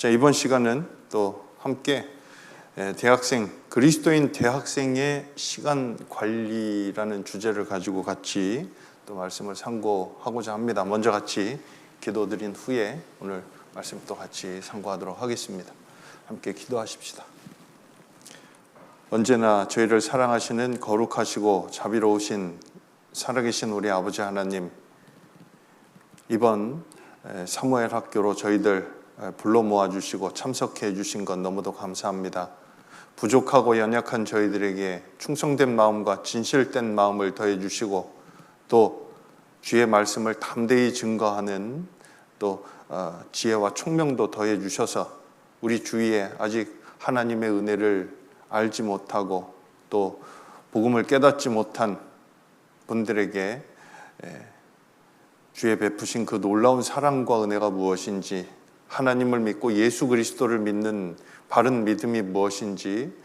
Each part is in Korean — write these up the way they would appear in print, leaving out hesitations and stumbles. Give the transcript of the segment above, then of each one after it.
자, 이번 시간은 또 함께 그리스도인 대학생의 시간 관리라는 주제를 가지고 같이 또 말씀을 상고하고자 합니다. 먼저 같이 기도드린 후에 오늘 말씀 또 같이 상고하도록 하겠습니다. 함께 기도하십시다. 언제나 저희를 사랑하시는 거룩하시고 자비로우신 살아계신 우리 아버지 하나님, 이번 사무엘 학교로 저희들 불러 모아주시고 참석해 주신 것 너무도 감사합니다. 부족하고 연약한 저희들에게 충성된 마음과 진실된 마음을 더해 주시고 또 주의 말씀을 담대히 증거하는 또 지혜와 총명도 더해 주셔서 우리 주위에 아직 하나님의 은혜를 알지 못하고 또 복음을 깨닫지 못한 분들에게 주의 베푸신 그 놀라운 사랑과 은혜가 무엇인지, 하나님을 믿고 예수 그리스도를 믿는 바른 믿음이 무엇인지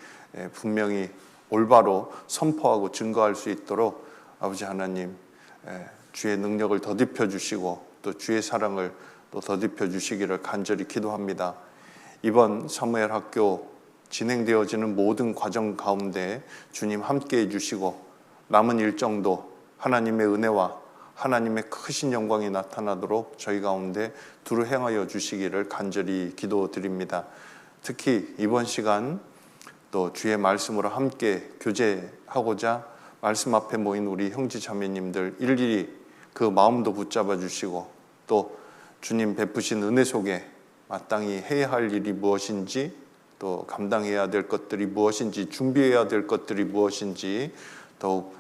분명히 올바로 선포하고 증거할 수 있도록 아버지 하나님, 주의 능력을 더딥혀 주시고 또 주의 사랑을 또 더딥혀 주시기를 간절히 기도합니다. 이번 사무엘 학교 진행되어지는 모든 과정 가운데 주님 함께해 주시고 남은 일정도 하나님의 은혜와 하나님의 크신 영광이 나타나도록 저희 가운데 두루 행하여 주시기를 간절히 기도드립니다. 특히 이번 시간 또 주의 말씀으로 함께 교제하고자 말씀 앞에 모인 우리 형제 자매님들 일일이 그 마음도 붙잡아 주시고 또 주님 베푸신 은혜 속에 마땅히 해야 할 일이 무엇인지, 또 감당해야 될 것들이 무엇인지, 준비해야 될 것들이 무엇인지 더욱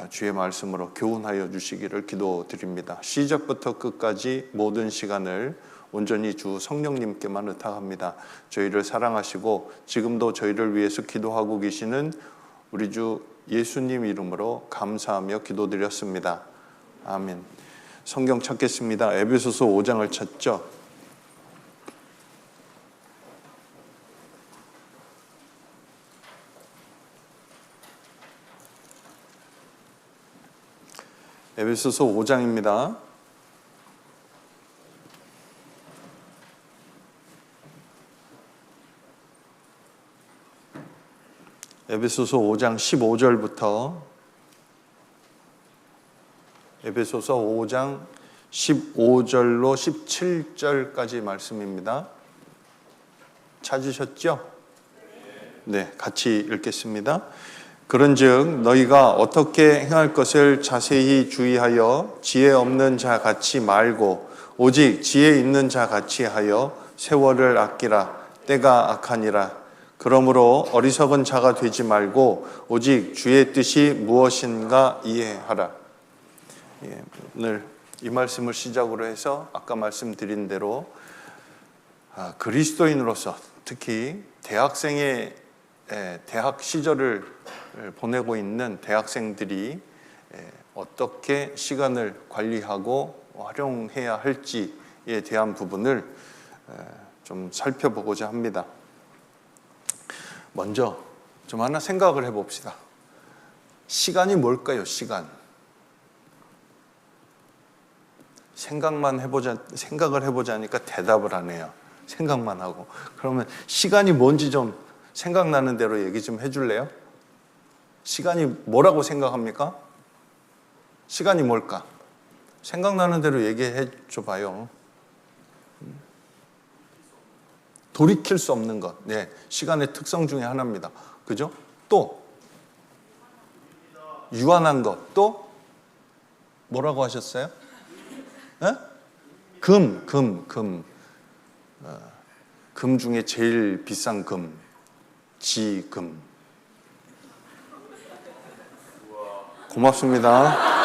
주의 말씀으로 교훈하여 주시기를 기도드립니다. 시작부터 끝까지 모든 시간을 온전히 주 성령님께만 의탁합니다. 저희를 사랑하시고 지금도 저희를 위해서 기도하고 계시는 우리 주 예수님 이름으로 감사하며 기도드렸습니다. 아멘. 성경 찾겠습니다. 에베소서 5장을 찾죠. 에베소서 5장입니다. 에베소서 5장 15절부터 에베소서 5장 15절로 17절까지 말씀입니다. 찾으셨죠? 네, 같이 읽겠습니다. 그런즉 너희가 어떻게 행할 것을 자세히 주의하여 지혜 없는 자 같이 말고 오직 지혜 있는 자 같이 하여 세월을 아끼라. 때가 악하니라. 그러므로 어리석은 자가 되지 말고 오직 주의 뜻이 무엇인가 이해하라. 오늘 이 말씀을 시작으로 해서 아까 말씀드린 대로 그리스도인으로서 특히 대학 시절을 보내고 있는 대학생들이 어떻게 시간을 관리하고 활용해야 할지에 대한 부분을 좀 살펴보고자 합니다. 먼저 좀 하나 생각을 해봅시다. 시간이 뭘까요? 생각을 해보자니까 대답을 안 해요. 생각만 하고. 그러면 시간이 뭔지 좀 생각나는 대로 얘기 좀 해줄래요? 시간이 뭐라고 생각합니까? 시간이 뭘까? 생각나는 대로 얘기해 줘봐요. 돌이킬 수 없는 것. 네, 시간의 특성 중에 하나입니다. 그죠? 또 유한한 것. 또 뭐라고 하셨어요? 네? 금 중에 제일 비싼 금, 지금. 고맙습니다.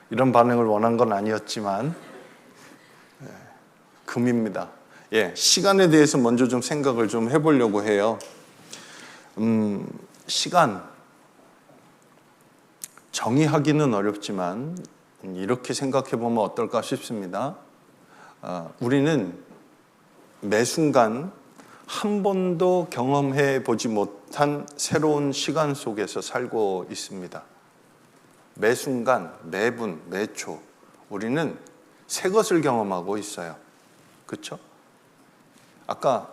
이런 반응을 원한 건 아니었지만 금입니다. 시간에 대해서 먼저 좀 생각을 좀 해보려고 해요. 시간 정의하기는 어렵지만 이렇게 생각해 보면 어떨까 싶습니다. 우리는 매 순간 한 번도 경험해 보지 못한 새로운 시간 속에서 살고 있습니다. 매 순간, 매분, 매초 우리는 새 것을 경험하고 있어요. 그렇죠? 아까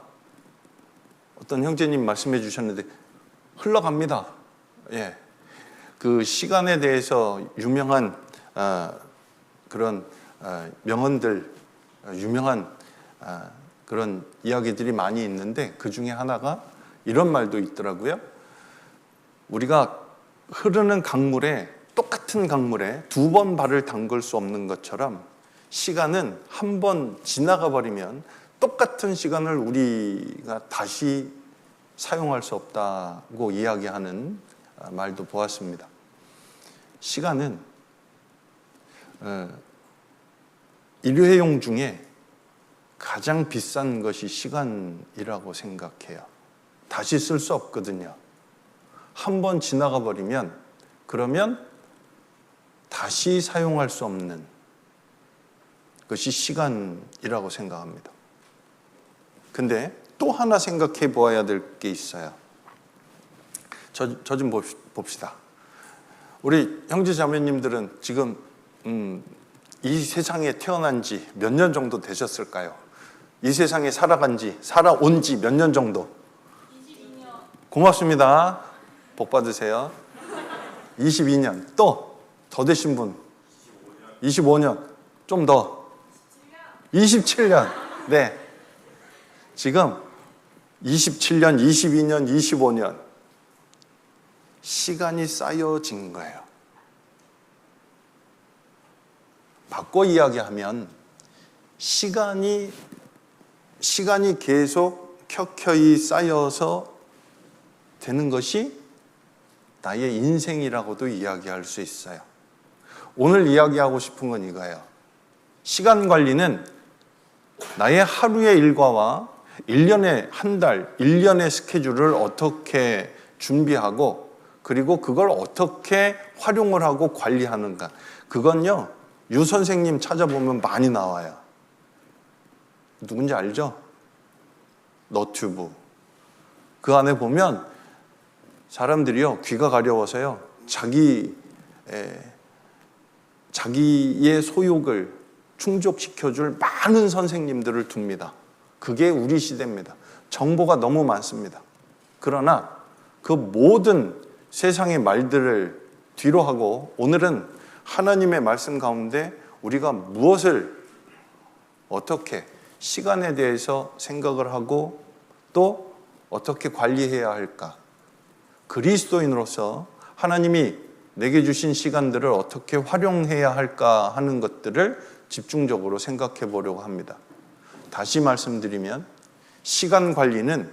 어떤 형제님 말씀해 주셨는데 흘러갑니다. 예, 그 시간에 대해서 유명한 그런 명언들, 유명한 그런 이야기들이 많이 있는데 그 중에 하나가 이런 말도 있더라고요. 우리가 흐르는 강물에, 똑같은 강물에 두 번 발을 담글 수 없는 것처럼 시간은 한 번 지나가 버리면 똑같은 시간을 우리가 다시 사용할 수 없다고 이야기하는 말도 보았습니다. 시간은 일회용 중에 가장 비싼 것이 시간이라고 생각해요. 다시 쓸 수 없거든요. 한 번 지나가 버리면 그러면 다시 사용할 수 없는 것이 시간이라고 생각합니다. 근데 또 하나 생각해 보아야 될 게 있어요. 저 좀 봅시다. 우리 형제 자매님들은 지금 이 세상에 태어난 지 몇 년 정도 되셨을까요? 이 세상에 살아온 지 몇 년 정도? 22년. 고맙습니다. 복 받으세요. 22년. 또 더 되신 분? 25년. 좀 더. 27년. 네. 지금 27년, 22년, 25년 시간이 쌓여진 거예요. 바꿔 이야기하면 시간이 계속 켜켜이 쌓여서 되는 것이 나의 인생이라고도 이야기할 수 있어요. 오늘 이야기하고 싶은 건 이거예요. 시간 관리는 나의 하루의 일과와 1년의 한 달, 1년의 스케줄을 어떻게 준비하고 그리고 그걸 어떻게 활용을 하고 관리하는가. 그건요, 유 선생님 찾아보면 많이 나와요. 누군지 알죠? 너튜브. 그 안에 보면 사람들이요, 귀가 가려워서요, 자기의 소욕을 충족시켜줄 많은 선생님들을 둡니다. 그게 우리 시대입니다. 정보가 너무 많습니다. 그러나 그 모든 세상의 말들을 뒤로 하고 오늘은 하나님의 말씀 가운데 우리가 무엇을 어떻게 시간에 대해서 생각을 하고 또 어떻게 관리해야 할까? 그리스도인으로서 하나님이 내게 주신 시간들을 어떻게 활용해야 할까 하는 것들을 집중적으로 생각해 보려고 합니다. 다시 말씀드리면 시간 관리는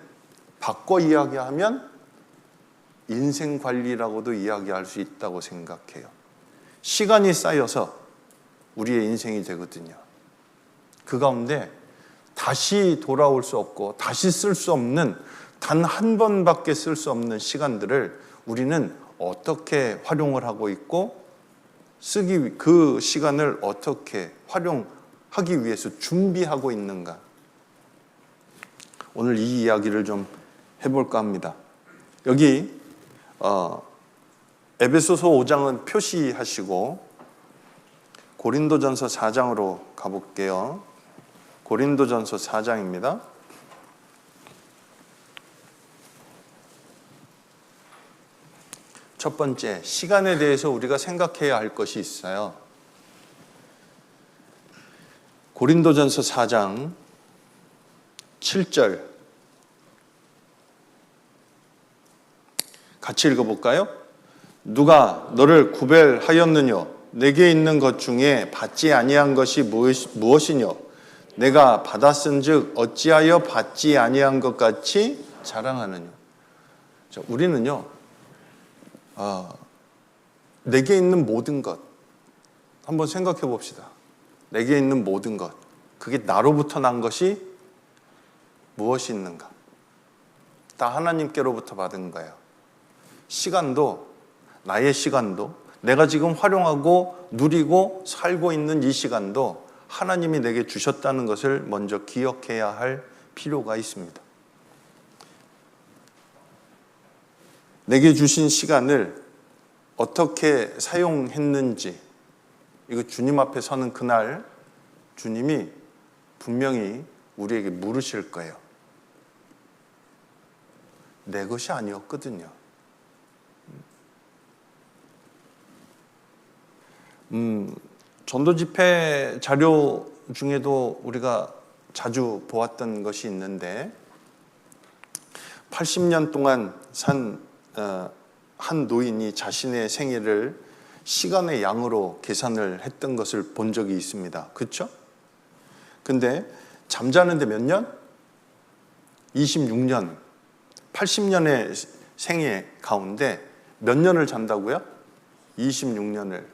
바꿔 이야기하면 인생 관리라고도 이야기할 수 있다고 생각해요. 시간이 쌓여서 우리의 인생이 되거든요. 그 가운데 다시 돌아올 수 없고 다시 쓸 수 없는, 단 한 번밖에 쓸 수 없는 시간들을 우리는 어떻게 활용을 하고 있고 그 시간을 어떻게 활용하기 위해서 준비하고 있는가. 오늘 이 이야기를 좀 해볼까 합니다. 여기 에베소서 5장은 표시하시고 고린도전서 4장으로 가볼게요. 고린도전서 4장입니다. 첫 번째, 시간에 대해서 우리가 생각해야 할 것이 있어요. 고린도전서 4장 7절 같이 읽어볼까요? 누가 너를 구별하였느뇨? 내게 있는 것 중에 받지 아니한 것이 무엇이뇨? 내가 받았은즉 어찌하여 받지 아니한 것 같이 자랑하느뇨? 우리는요, 내게 있는 모든 것 한번 생각해 봅시다. 내게 있는 모든 것, 그게 나로부터 난 것이 무엇이 있는가? 다 하나님께로부터 받은 거예요. 시간도, 나의 시간도, 내가 지금 활용하고 누리고 살고 있는 이 시간도 하나님이 내게 주셨다는 것을 먼저 기억해야 할 필요가 있습니다. 내게 주신 시간을 어떻게 사용했는지, 이거 주님 앞에 서는 그날 주님이 분명히 우리에게 물으실 거예요. 내 것이 아니었거든요. 전도 집회 자료 중에도 우리가 자주 보았던 것이 있는데 80년 동안 산 한 노인이 자신의 생애를 시간의 양으로 계산을 했던 것을 본 적이 있습니다. 그렇죠? 근데 잠자는데 몇 년? 26년. 80년의 생애 가운데 몇 년을 잔다고요? 26년을.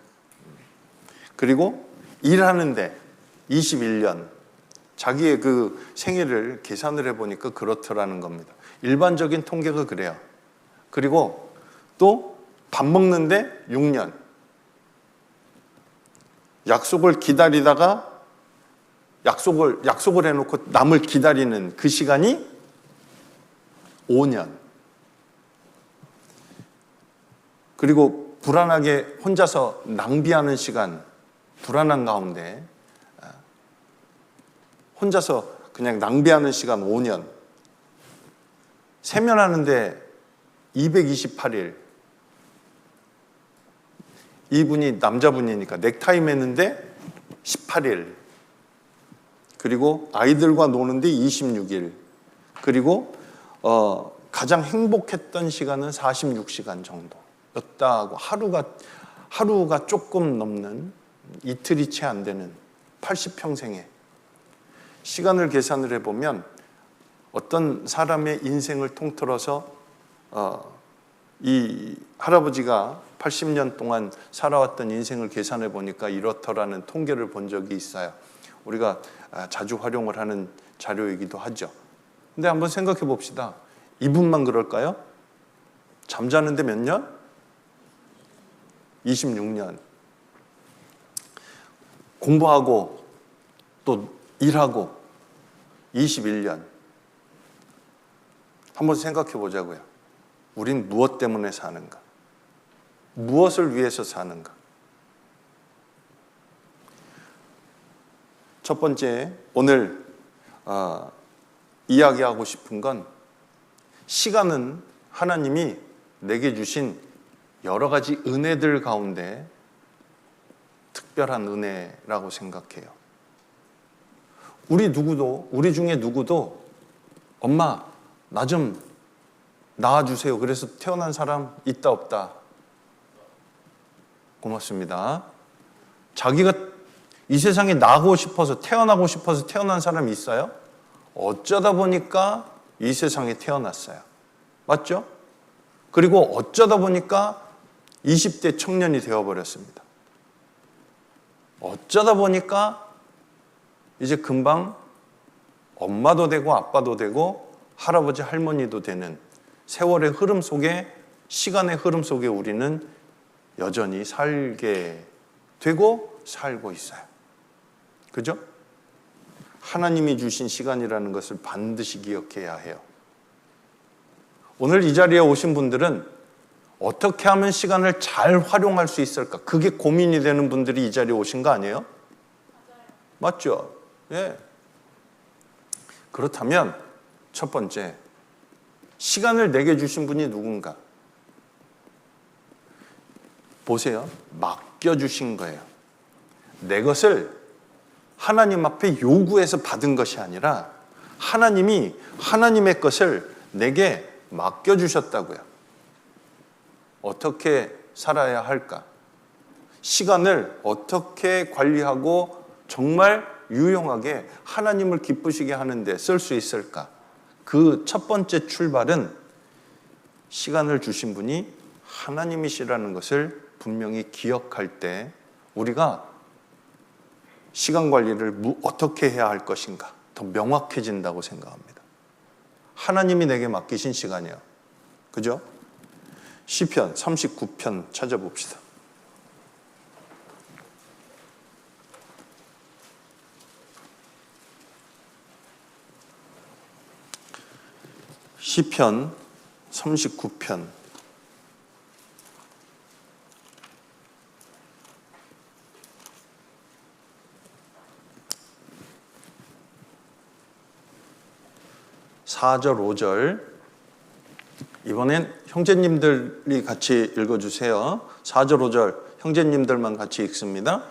그리고 일하는데 21년. 자기의 그 생애를 계산을 해보니까 그렇더라는 겁니다. 일반적인 통계가 그래요. 그리고 또 밥 먹는데 6년. 약속을 기다리다가 약속을 해놓고 남을 기다리는 그 시간이 5년. 그리고 불안하게 혼자서 낭비하는 시간, 불안한 가운데 혼자서 그냥 낭비하는 시간 5년. 세면하는데 228일. 이분이 남자분이니까 넥타이 매는데 18일. 그리고 아이들과 노는데 26일. 그리고 가장 행복했던 시간은 46시간 정도였다고. 하루가 조금 넘는, 이틀이 채 안 되는 80평생에 시간을 계산을 해보면 어떤 사람의 인생을 통틀어서 이 할아버지가 80년 동안 살아왔던 인생을 계산해 보니까 이렇더라는 통계를 본 적이 있어요. 우리가 자주 활용을 하는 자료이기도 하죠. 근데 한번 생각해 봅시다. 이분만 그럴까요? 잠자는데 몇 년? 26년. 공부하고 또 일하고 21년. 한번 생각해 보자고요. 우린 무엇 때문에 사는가? 무엇을 위해서 사는가? 첫 번째, 오늘 이야기하고 싶은 건 시간은 하나님이 내게 주신 여러 가지 은혜들 가운데 특별한 은혜라고 생각해요. 우리 중에 누구도 엄마, 나 좀 낳아주세요. 그래서 태어난 사람 있다 없다? 고맙습니다. 자기가 이 세상에 나고 싶어서 태어나고 싶어서 태어난 사람이 있어요? 어쩌다 보니까 이 세상에 태어났어요. 맞죠? 그리고 어쩌다 보니까 20대 청년이 되어버렸습니다. 어쩌다 보니까 이제 금방 엄마도 되고 아빠도 되고 할아버지 할머니도 되는 세월의 흐름 속에, 시간의 흐름 속에 우리는 여전히 살게 되고 살고 있어요. 그죠? 하나님이 주신 시간이라는 것을 반드시 기억해야 해요. 오늘 이 자리에 오신 분들은 어떻게 하면 시간을 잘 활용할 수 있을까? 그게 고민이 되는 분들이 이 자리에 오신 거 아니에요? 맞죠? 예. 그렇다면 첫 번째, 시간을 내게 주신 분이 누군가? 보세요. 맡겨주신 거예요. 내 것을 하나님 앞에 요구해서 받은 것이 아니라 하나님이 하나님의 것을 내게 맡겨주셨다고요. 어떻게 살아야 할까? 시간을 어떻게 관리하고 정말 유용하게 하나님을 기쁘시게 하는데 쓸 수 있을까? 그 첫 번째 출발은 시간을 주신 분이 하나님이시라는 것을 분명히 기억할 때 우리가 시간 관리를 어떻게 해야 할 것인가 더 명확해진다고 생각합니다. 하나님이 내게 맡기신 시간이에요. 그죠? 시편 39편 찾아봅시다. 시편 39편 1 4절, 5절. 이번엔 형제님들이 같이 읽어주세요. 4절, 5절 형제님들만 같이 읽습니다.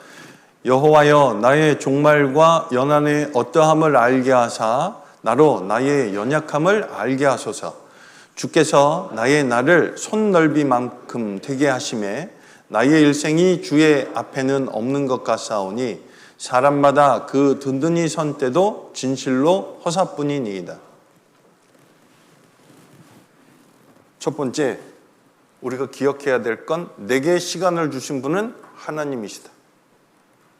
여호와여 나의 종말과 연한의 어떠함을 알게 하사 나로 나의 연약함을 알게 하소서. 주께서 나의 날을 손넓이만큼 되게 하심에 나의 일생이 주의 앞에는 없는 것 같사오니 사람마다 그 든든히 선 때도 진실로 허사뿐이니이다. 첫 번째, 우리가 기억해야 될 건 내게 시간을 주신 분은 하나님이시다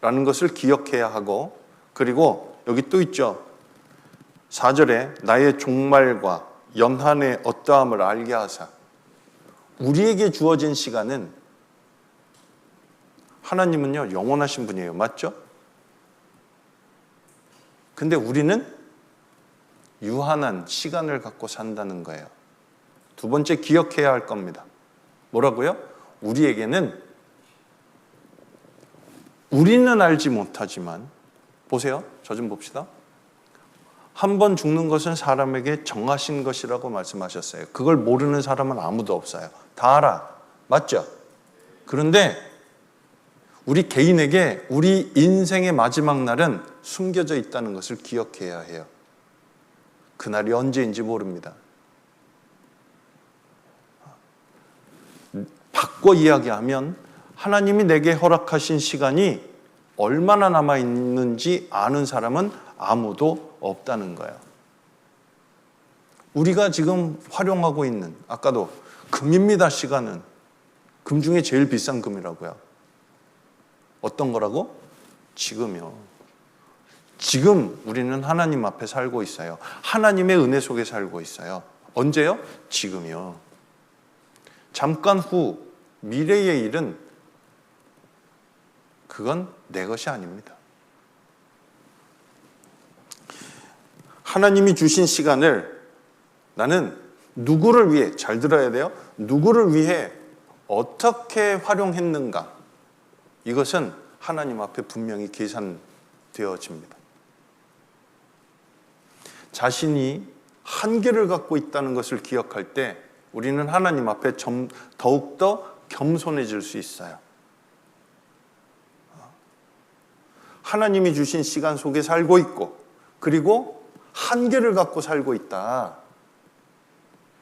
라는 것을 기억해야 하고, 그리고 여기 또 있죠. 4절에 나의 종말과 연한의 어떠함을 알게 하사. 우리에게 주어진 시간은, 하나님은요 영원하신 분이에요. 맞죠? 근데 우리는 유한한 시간을 갖고 산다는 거예요. 두 번째 기억해야 할 겁니다. 뭐라고요? 우리에게는, 우리는 알지 못하지만, 보세요. 저 좀 봅시다. 한 번 죽는 것은 사람에게 정하신 것이라고 말씀하셨어요. 그걸 모르는 사람은 아무도 없어요. 다 알아. 맞죠? 그런데 우리 개인에게 우리 인생의 마지막 날은 숨겨져 있다는 것을 기억해야 해요. 그날이 언제인지 모릅니다. 바꿔 이야기하면 하나님이 내게 허락하신 시간이 얼마나 남아있는지 아는 사람은 아무도 없다는 거예요. 우리가 지금 활용하고 있는, 아까도 금입니다. 시간은 금 중에 제일 비싼 금이라고요. 어떤 거라고? 지금이요. 지금 우리는 하나님 앞에 살고 있어요. 하나님의 은혜 속에 살고 있어요. 언제요? 지금이요. 잠깐 후 미래의 일은 그건 내 것이 아닙니다. 하나님이 주신 시간을 나는 누구를 위해, 잘 들어야 돼요. 누구를 위해 어떻게 활용했는가, 이것은 하나님 앞에 분명히 계산되어집니다. 자신이 한계를 갖고 있다는 것을 기억할 때 우리는 하나님 앞에 더욱더 겸손해질 수 있어요. 하나님이 주신 시간 속에 살고 있고, 그리고 한계를 갖고 살고 있다.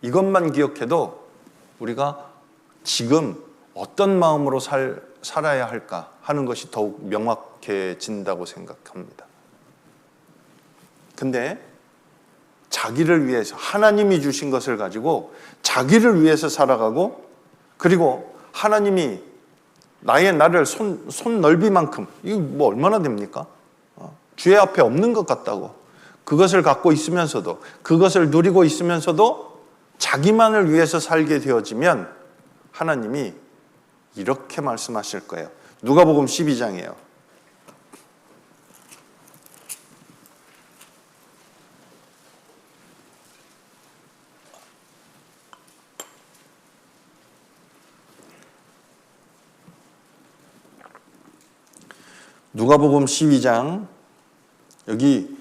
이것만 기억해도 우리가 지금 어떤 마음으로 살아야 할까 하는 것이 더욱 명확해진다고 생각합니다. 근데 자기를 위해서, 하나님이 주신 것을 가지고 자기를 위해서 살아가고, 그리고 하나님이 나의 나를 손 넓이만큼, 이거 뭐 얼마나 됩니까? 주의 앞에 없는 것 같다고, 그것을 갖고 있으면서도, 그것을 누리고 있으면서도 자기만을 위해서 살게 되어지면 하나님이 이렇게 말씀하실 거예요. 누가복음 12장이에요. 누가복음 12장 여기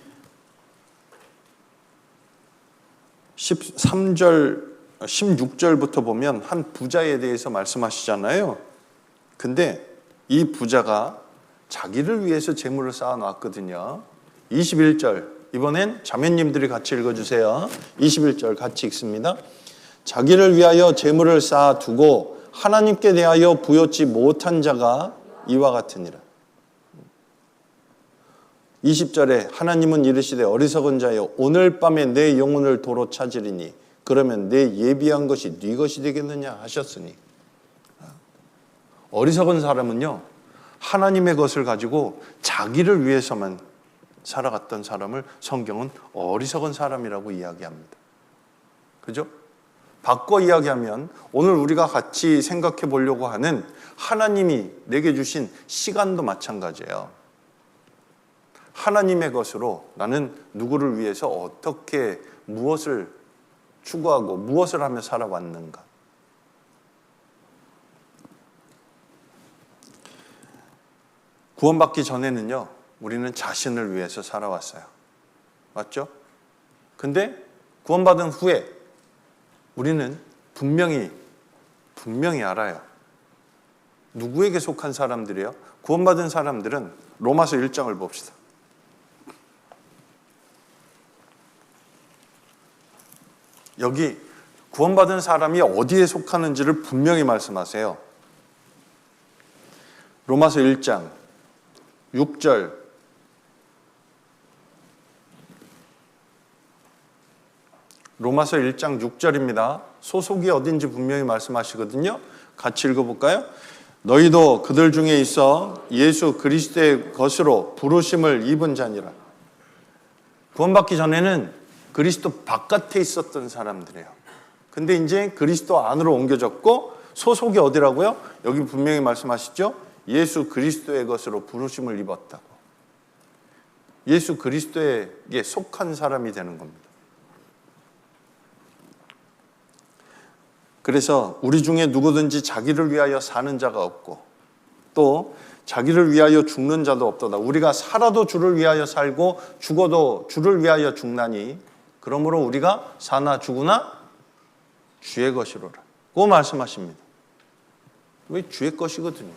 13절, 16절부터 보면 한 부자에 대해서 말씀하시잖아요. 근데 이 부자가 자기를 위해서 재물을 쌓아놨거든요. 21절, 이번엔 자매님들이 같이 읽어주세요. 21절 같이 읽습니다. 자기를 위하여 재물을 쌓아두고 하나님께 대하여 부여치 못한 자가 이와 같으니라. 20절에 하나님은 이르시되 어리석은 자여 오늘 밤에 내 영혼을 도로 찾으리니 그러면 내 예비한 것이 네 것이 되겠느냐 하셨으니, 어리석은 사람은요 하나님의 것을 가지고 자기를 위해서만 살아갔던 사람을 성경은 어리석은 사람이라고 이야기합니다. 그죠? 바꿔 이야기하면 오늘 우리가 같이 생각해 보려고 하는 하나님이 내게 주신 시간도 마찬가지예요. 하나님의 것으로 나는 누구를 위해서 어떻게 무엇을 추구하고 무엇을 하며 살아왔는가. 구원받기 전에는요 우리는 자신을 위해서 살아왔어요. 맞죠? 근데 구원받은 후에 우리는 분명히 알아요. 누구에게 속한 사람들이에요? 구원받은 사람들은 로마서 1장을 봅시다. 여기 구원받은 사람이 어디에 속하는지를 분명히 말씀하세요. 로마서 1장 6절 로마서 1장 6절입니다. 소속이 어딘지 분명히 말씀하시거든요. 같이 읽어볼까요? 너희도 그들 중에 있어 예수 그리스도의 것으로 부르심을 입은 자니라. 구원받기 전에는 그리스도 바깥에 있었던 사람들이에요. 근데 이제 그리스도 안으로 옮겨졌고 소속이 어디라고요? 여기 분명히 말씀하시죠? 예수 그리스도의 것으로 부르심을 입었다고. 예수 그리스도에게 속한 사람이 되는 겁니다. 그래서 우리 중에 누구든지 자기를 위하여 사는 자가 없고 또 자기를 위하여 죽는 자도 없도다. 우리가 살아도 주를 위하여 살고 죽어도 주를 위하여 죽나니 그러므로 우리가 사나 죽으나 주의 것이로라. 그 말씀하십니다. 왜 주의 것이거든요.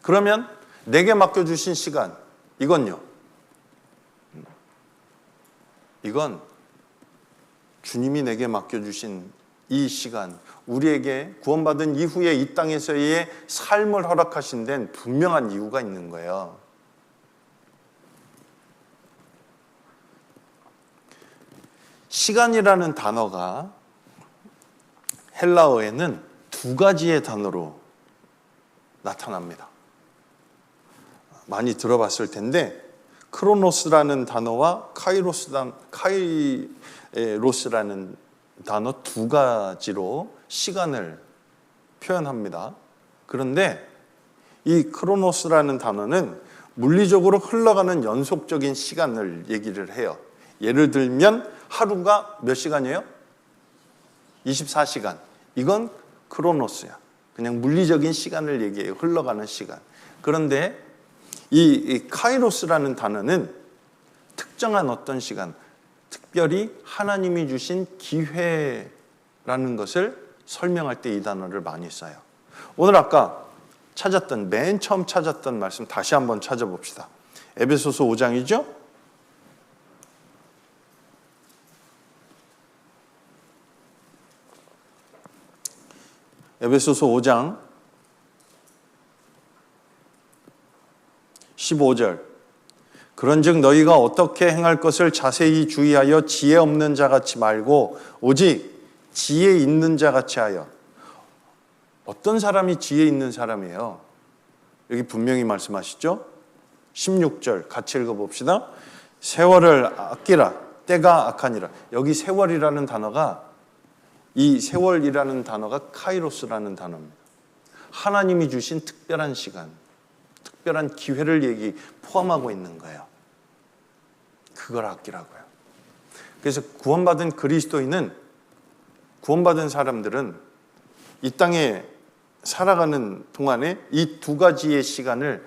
그러면 내게 맡겨주신 시간 이건 주님이 내게 맡겨주신 이 시간, 우리에게 구원받은 이후에 이 땅에서의 삶을 허락하신 데는 분명한 이유가 있는 거예요. 시간이라는 단어가 헬라어에는 두 가지의 단어로 나타납니다. 많이 들어봤을 텐데 크로노스라는 단어와 카이로스라는 단어 두 가지로 시간을 표현합니다. 그런데 이 크로노스라는 단어는 물리적으로 흘러가는 연속적인 시간을 얘기를 해요. 예를 들면 하루가 몇 시간이에요? 24시간. 이건 크로노스야. 그냥 물리적인 시간을 얘기해요. 흘러가는 시간. 그런데 이 카이로스라는 단어는 특정한 어떤 시간, 특별히 하나님이 주신 기회라는 것을 설명할 때 이 단어를 많이 써요. 오늘 아까 맨 처음 찾았던 말씀 다시 한번 찾아봅시다. 에베소서 5장이죠? 에베소서 5장 15절 그런즉 너희가 어떻게 행할 것을 자세히 주의하여 지혜 없는 자같이 말고 오직 지혜 있는 자같이 하여. 어떤 사람이 지혜 있는 사람이에요? 여기 분명히 말씀하시죠? 16절 같이 읽어봅시다. 세월을 아끼라 때가 악하니라. 여기 세월이라는 단어가 이 세월이라는 단어가 카이로스라는 단어입니다. 하나님이 주신 특별한 시간, 특별한 기회를 포함하고 있는 거예요. 그걸 아끼라고요. 그래서 구원받은 사람들은 이 땅에 살아가는 동안에 이 두 가지의 시간을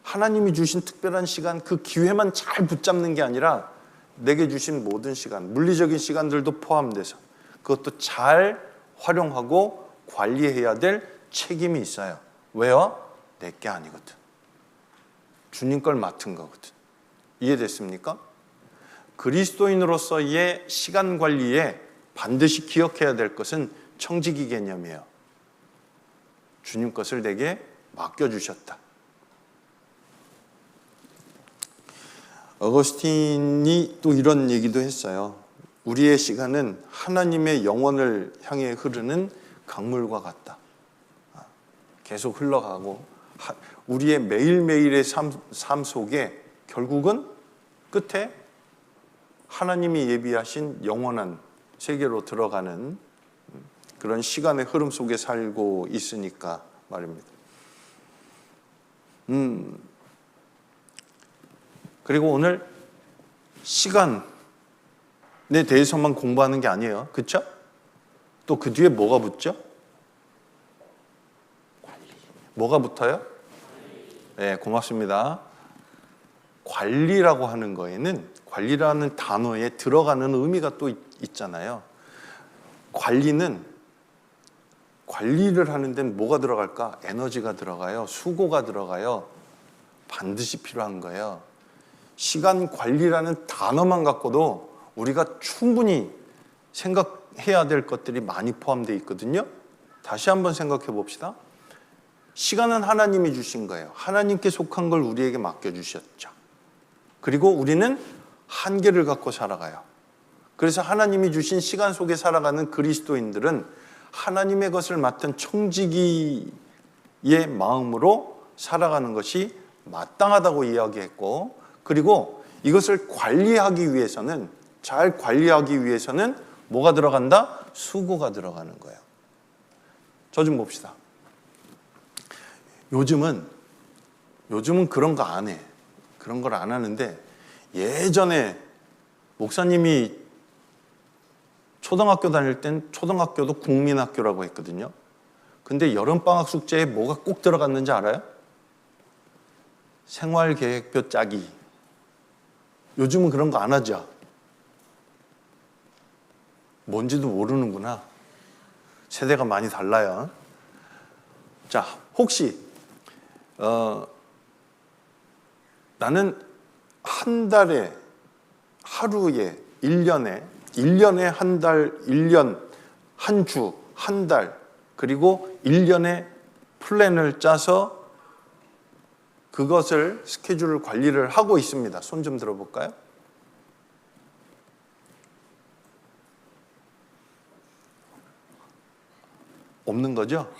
하나님이 주신 특별한 시간, 그 기회만 잘 붙잡는 게 아니라 내게 주신 모든 시간, 물리적인 시간들도 포함돼서 그것도 잘 활용하고 관리해야 될 책임이 있어요. 왜요? 내 게 아니거든. 주님 걸 맡은 거거든. 이해됐습니까? 그리스도인으로서의 시간 관리에 반드시 기억해야 될 것은 청지기 개념이에요. 주님 것을 내게 맡겨주셨다. 어거스틴이 또 이런 얘기도 했어요. 우리의 시간은 하나님의 영혼을 향해 흐르는 강물과 같다. 계속 흘러가고 우리의 매일매일의 삶 속에 결국은 끝에 하나님이 예비하신 영원한 세계로 들어가는 그런 시간의 흐름 속에 살고 있으니까 말입니다. 그리고 오늘 시간에 대해서만 공부하는 게 아니에요. 그렇죠? 또 그 뒤에 뭐가 붙죠? 뭐가 붙어요? 네, 고맙습니다. 관리라고 하는 거에는 관리라는 단어에 들어가는 의미가 또 있잖아요. 관리를 하는 데는 뭐가 들어갈까? 에너지가 들어가요. 수고가 들어가요. 반드시 필요한 거예요. 시간 관리라는 단어만 갖고도 우리가 충분히 생각해야 될 것들이 많이 포함되어 있거든요. 다시 한번 생각해 봅시다. 시간은 하나님이 주신 거예요. 하나님께 속한 걸 우리에게 맡겨주셨죠. 그리고 우리는 한계를 갖고 살아가요. 그래서 하나님이 주신 시간 속에 살아가는 그리스도인들은 하나님의 것을 맡은 청지기의 마음으로 살아가는 것이 마땅하다고 이야기했고, 그리고 이것을 관리하기 위해서는, 잘 관리하기 위해서는 뭐가 들어간다? 수고가 들어가는 거예요. 저 좀 봅시다. 요즘은 그런 거 안 해. 그런 걸 안 하는데, 예전에 목사님이 초등학교 다닐 땐 초등학교도 국민학교라고 했거든요. 근데 여름방학 숙제에 뭐가 꼭 들어갔는지 알아요? 생활계획표 짜기. 요즘은 그런 거 안 하죠. 뭔지도 모르는구나. 세대가 많이 달라요. 자, 혹시 나는 한 달에, 하루에, 1년에 한 달, 1년, 한 주, 한 달, 그리고 1년의 플랜을 짜서 그것을 스케줄을 관리를 하고 있습니다. 손 좀 들어볼까요? 없는 거죠?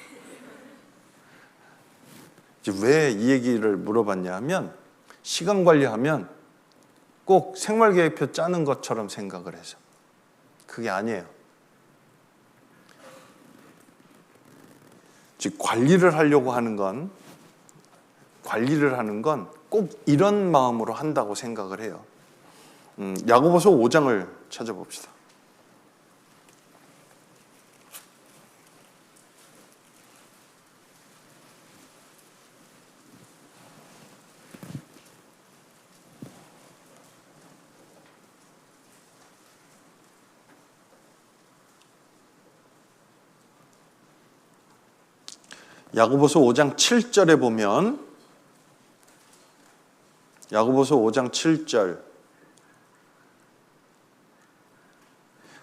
왜 이 얘기를 물어봤냐 하면, 시간 관리하면 꼭 생활계획표 짜는 것처럼 생각을 해서. 그게 아니에요. 즉 관리를 하려고 하는 건, 꼭 이런 마음으로 한다고 생각을 해요. 야고보서 5장을 찾아봅시다. 야고보서 5장 7절에 보면, 야고보서 5장 7절,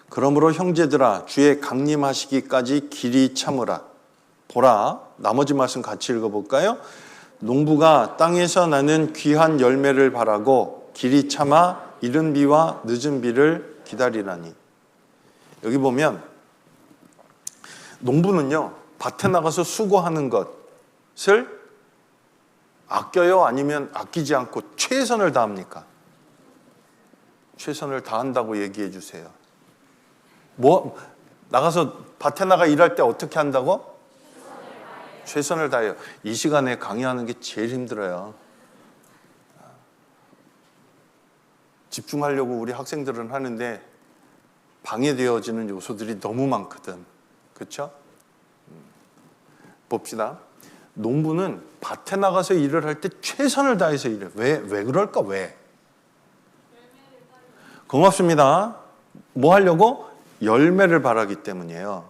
그러므로 형제들아 주의 강림하시기까지 길이 참으라. 보라, 나머지 말씀 같이 읽어볼까요? 농부가 땅에서 나는 귀한 열매를 바라고 길이 참아 이른 비와 늦은 비를 기다리라니. 여기 보면 농부는요, 밭에 나가서 수고하는 것을 아껴요? 아니면 아끼지 않고 최선을 다합니까? 최선을 다한다고 얘기해 주세요. 나가서 밭에 나가 일할 때 어떻게 한다고? 최선을 다해요. 이 시간에 강의하는 게 제일 힘들어요. 집중하려고 우리 학생들은 하는데 방해되어지는 요소들이 너무 많거든. 그렇죠? 봅시다. 농부는 밭에 나가서 일을 할 때 최선을 다해서 일해요. 왜 그럴까? 왜? 고맙습니다. 뭐 하려고? 열매를 바라기 때문이에요.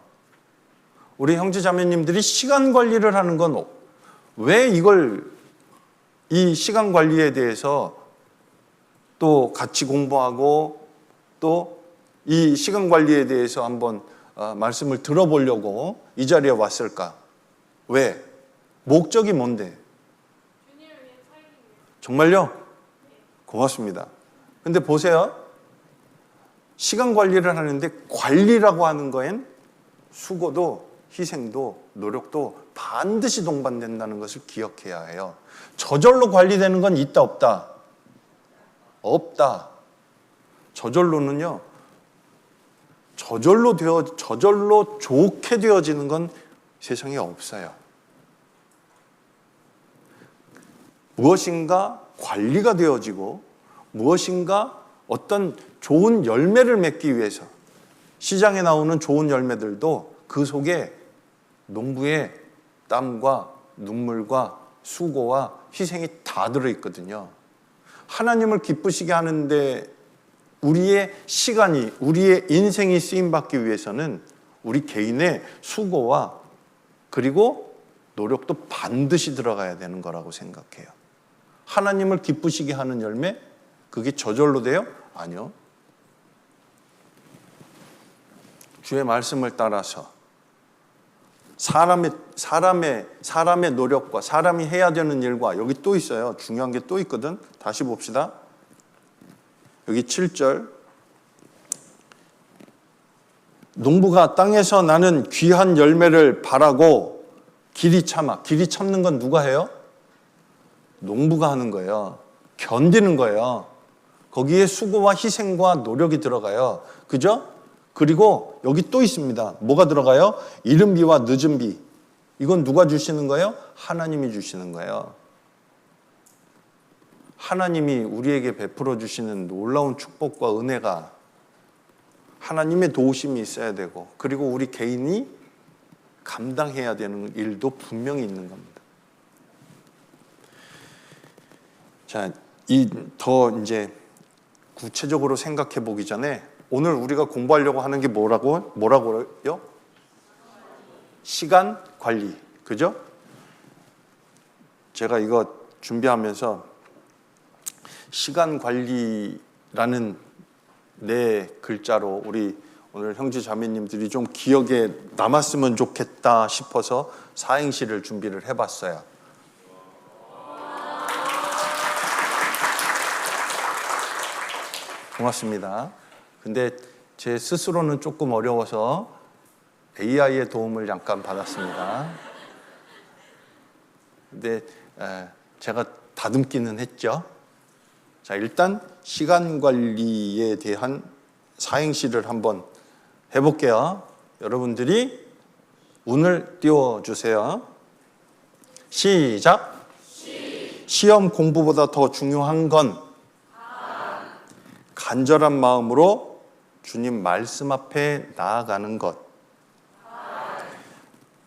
우리 형제 자매님들이 시간 관리를 하는 건 왜 이 시간 관리에 대해서 또 같이 공부하고 또 이 시간 관리에 대해서 한번 말씀을 들어보려고 이 자리에 왔을까? 왜? 목적이 뭔데? 정말요? 고맙습니다. 근데 보세요. 시간 관리를 하는데 관리라고 하는 거엔 수고도 희생도 노력도 반드시 동반된다는 것을 기억해야 해요. 저절로 관리되는 건 있다 없다? 없다. 저절로는요, 저절로 좋게 되어지는 건 세상에 없어요. 무엇인가 관리가 되어지고 무엇인가 어떤 좋은 열매를 맺기 위해서 시장에 나오는 좋은 열매들도 그 속에 농부의 땀과 눈물과 수고와 희생이 다 들어있거든요. 하나님을 기쁘시게 하는데 우리의 시간이, 우리의 인생이 쓰임받기 위해서는 우리 개인의 수고와 그리고 노력도 반드시 들어가야 되는 거라고 생각해요. 하나님을 기쁘시게 하는 열매, 그게 저절로 돼요? 아니요. 주의 말씀을 따라서 사람의 노력과 사람이 해야 되는 일과, 여기 또 있어요. 중요한 게 또 있거든. 다시 봅시다. 여기 7절. 농부가 땅에서 나는 귀한 열매를 바라고 길이 참아. 길이 참는 건 누가 해요? 농부가 하는 거예요. 견디는 거예요. 거기에 수고와 희생과 노력이 들어가요. 그죠? 그리고 여기 또 있습니다. 뭐가 들어가요? 이른 비와 늦은 비. 이건 누가 주시는 거예요? 하나님이 주시는 거예요. 하나님이 우리에게 베풀어 주시는 놀라운 축복과 은혜가 하나님의 도우심이 있어야 되고, 그리고 우리 개인이 감당해야 되는 일도 분명히 있는 겁니다. 자, 더 이제 구체적으로 생각해 보기 전에 오늘 우리가 공부하려고 하는 게 뭐라고요? 시간 관리. 그죠? 제가 이거 준비하면서 시간 관리라는 네 글자로 우리 오늘 형제 자매님들이 좀 기억에 남았으면 좋겠다 싶어서 사행시를 준비를 해봤어요. 고맙습니다. 근데 제 스스로는 조금 어려워서 AI의 도움을 잠깐 받았습니다. 근데 제가 다듬기는 했죠. 자, 일단 시간 관리에 대한 사행시를 한번 해볼게요. 여러분들이 운을 띄워주세요. 시작. 시험 공부보다 더 중요한 건 간절한 마음으로 주님 말씀 앞에 나아가는 것.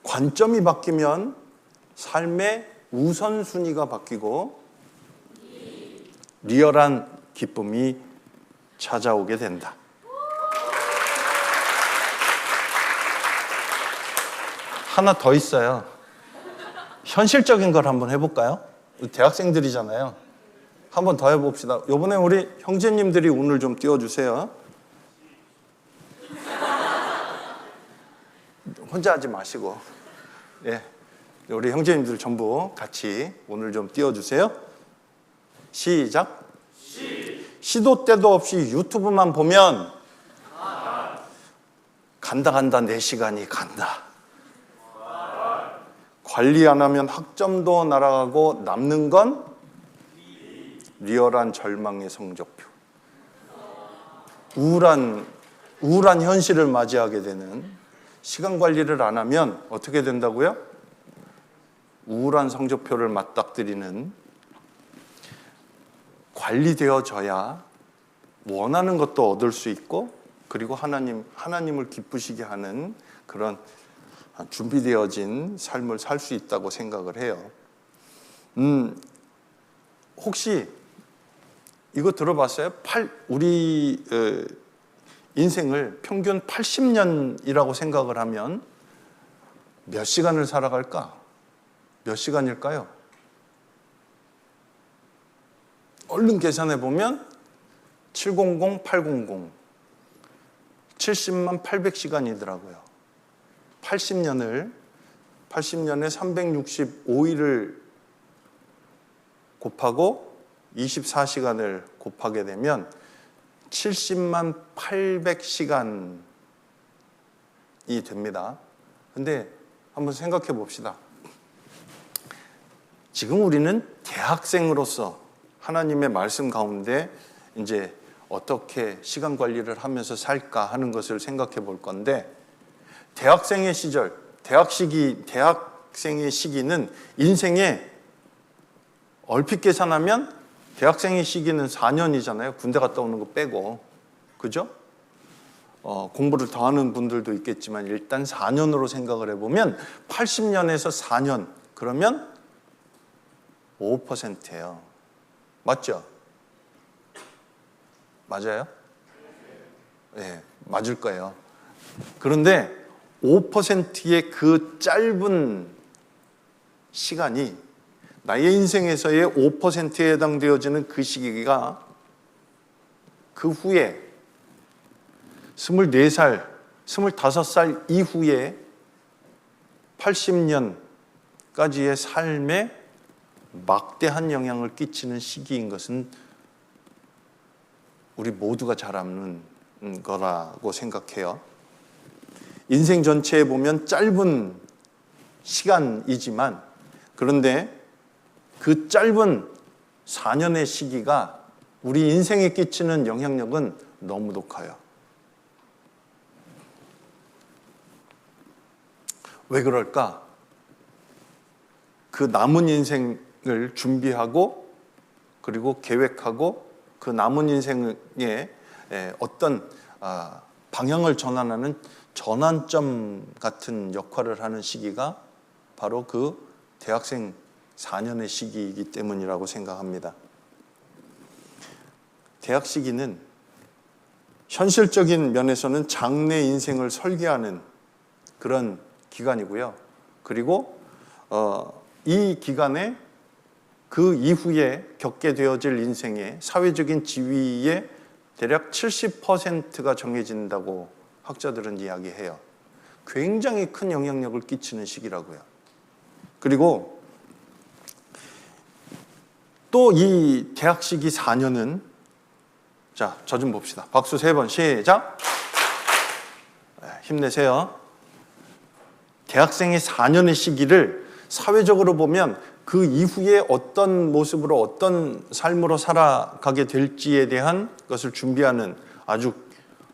관점이 바뀌면 삶의 우선순위가 바뀌고 리얼한 기쁨이 찾아오게 된다. 하나 더 있어요. 현실적인 걸 한번 해볼까요? 대학생들이잖아요. 한번 더 해봅시다. 이번에 우리 형제님들이 운을 좀 띄워주세요. 혼자 하지 마시고, 예, 우리 형제님들 전부 같이 운을 좀 띄워주세요. 시작. 시도 때도 없이 유튜브만 보면 간다 내 시간이 간다. 관리 안 하면 학점도 날아가고 남는 건 리얼한 절망의 성적표. 우울한 현실을 맞이하게 되는, 시간 관리를 안 하면 어떻게 된다고요? 우울한 성적표를 맞닥뜨리는, 관리되어져야 원하는 것도 얻을 수 있고, 그리고 하나님을 기쁘시게 하는 그런 준비되어진 삶을 살 수 있다고 생각을 해요. 혹시 이거 들어봤어요? 우리 인생을 평균 80년이라고 생각을 하면 몇 시간을 살아갈까? 몇 시간일까요? 얼른 계산해 보면 700, 800, 70만 800시간이더라고요. 80년에 365일을 곱하고 24시간을 곱하게 되면 70만 800시간이 됩니다. 근데 한번 생각해 봅시다. 지금 우리는 대학생으로서 하나님의 말씀 가운데 이제 어떻게 시간 관리를 하면서 살까 하는 것을 생각해 볼 건데, 대학생의 시절, 대학생의 시기는 인생의 얼핏 계산하면 대학생의 시기는 4년이잖아요. 군대 갔다 오는 거 빼고. 그죠? 공부를 더 하는 분들도 있겠지만 일단 4년으로 생각을 해보면 80년에서 4년, 그러면 5%예요. 맞죠? 맞아요? 맞을 거예요. 그런데 5%의 그 짧은 시간이 나의 인생에서의 5%에 해당되어지는 그 시기가 그 후에 24살, 25살 이후에 80년까지의 삶에 막대한 영향을 끼치는 시기인 것은 우리 모두가 잘 아는 거라고 생각해요. 인생 전체에 보면 짧은 시간이지만 그런데 그 짧은 4년의 시기가 우리 인생에 끼치는 영향력은 너무도 커요. 왜 그럴까? 그 남은 인생을 준비하고 그리고 계획하고 그 남은 인생에 어떤 방향을 전환하는 전환점 같은 역할을 하는 시기가 바로 그 대학생 4년의 시기이기 때문이라고 생각합니다. 대학 시기는 현실적인 면에서는 장래 인생을 설계하는 그런 기간이고요. 그리고 이 기간에 그 이후에 겪게 되어질 인생의 사회적인 지위의 대략 70%가 정해진다고 학자들은 이야기해요. 굉장히 큰 영향력을 끼치는 시기라고요. 그리고 또 이 대학 시기 4년은 자, 저 좀 봅시다. 박수 3번 시작. 힘내세요. 대학생의 4년의 시기를 사회적으로 보면 그 이후에 어떤 모습으로 어떤 삶으로 살아가게 될지에 대한 것을 준비하는 아주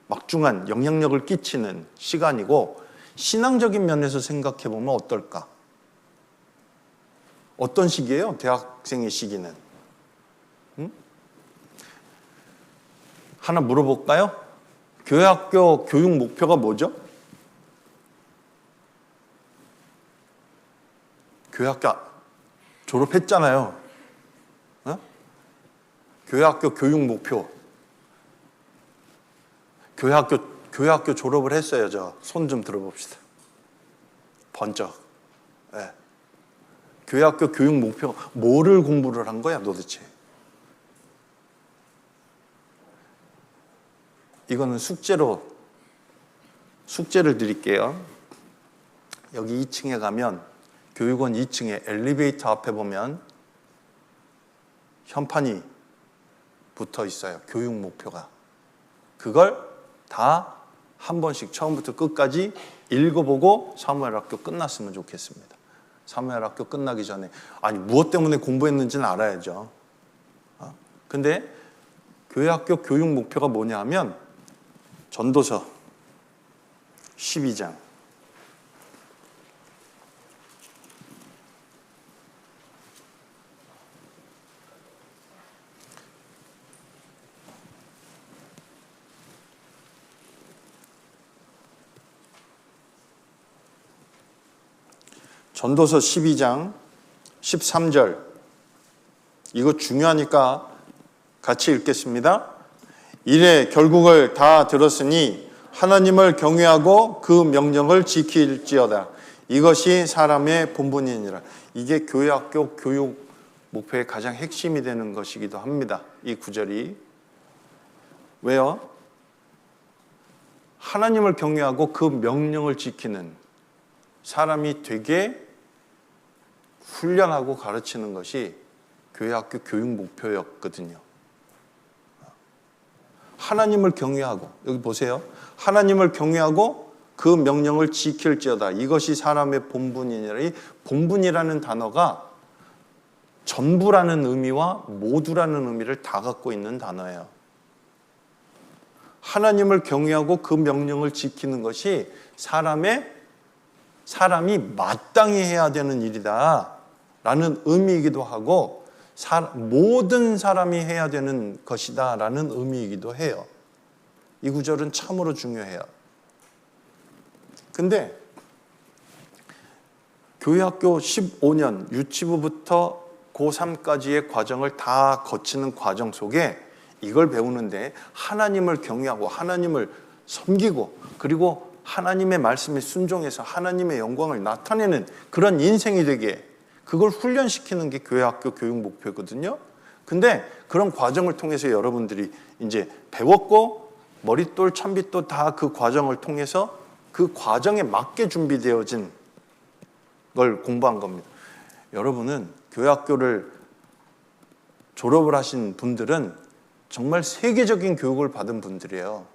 막중한 영향력을 끼치는 시간이고 신앙적인 면에서 생각해 보면 어떨까? 어떤 시기예요? 대학생의 시기는. 하나 물어볼까요? 교회학교 교육 목표가 뭐죠? 교회학교 졸업했잖아요. 교회학교 교육 목표. 교회학교 졸업을 했어요. 저 손 좀 들어봅시다. 번쩍. 네. 교회학교 교육 목표 뭐를 공부를 한 거야 도대체? 이거는 숙제를 드릴게요. 여기 2층에 가면 교육원 2층에 엘리베이터 앞에 보면 현판이 붙어 있어요. 교육 목표가. 그걸 다 한 번씩 처음부터 끝까지 읽어보고 사무엘학교 끝났으면 좋겠습니다. 사무엘학교 끝나기 전에 무엇 때문에 공부했는지는 알아야죠. 근데 교회학교 교육 목표가 뭐냐 하면 전도서 12장 전도서 12장 13절 이거 중요하니까 같이 읽겠습니다. 이래 결국을 다 들었으니 하나님을 경외하고 그 명령을 지킬지어다. 이것이 사람의 본분이니라. 이게 교회학교 교육 목표의 가장 핵심이 되는 것이기도 합니다. 이 구절이. 왜요? 하나님을 경외하고 그 명령을 지키는 사람이 되게 훈련하고 가르치는 것이 교회학교 교육 목표였거든요. 하나님을 경외하고 여기 보세요. 하나님을 경외하고 그 명령을 지킬지어다. 이것이 사람의 본분이니라. 이 본분이라는 단어가 전부라는 의미와 모두라는 의미를 다 갖고 있는 단어예요. 하나님을 경외하고 그 명령을 지키는 것이 사람이 마땅히 해야 되는 일이다 라는 의미이기도 하고 모든 사람이 해야 되는 것이다 라는 의미이기도 해요. 이 구절은 참으로 중요해요. 근데 교회학교 15년 유치부부터 고3까지의 과정을 다 거치는 과정 속에 이걸 배우는데 하나님을 경외하고 하나님을 섬기고 그리고 하나님의 말씀에 순종해서 하나님의 영광을 나타내는 그런 인생이 되게 그걸 훈련시키는 게 교회 학교 교육 목표거든요. 근데 그런 과정을 통해서 여러분들이 이제 배웠고 머릿돌, 찬빛도 다 그 과정을 통해서 그 과정에 맞게 준비되어진 걸 공부한 겁니다. 여러분은 교회 학교를 졸업을 하신 분들은 정말 세계적인 교육을 받은 분들이에요.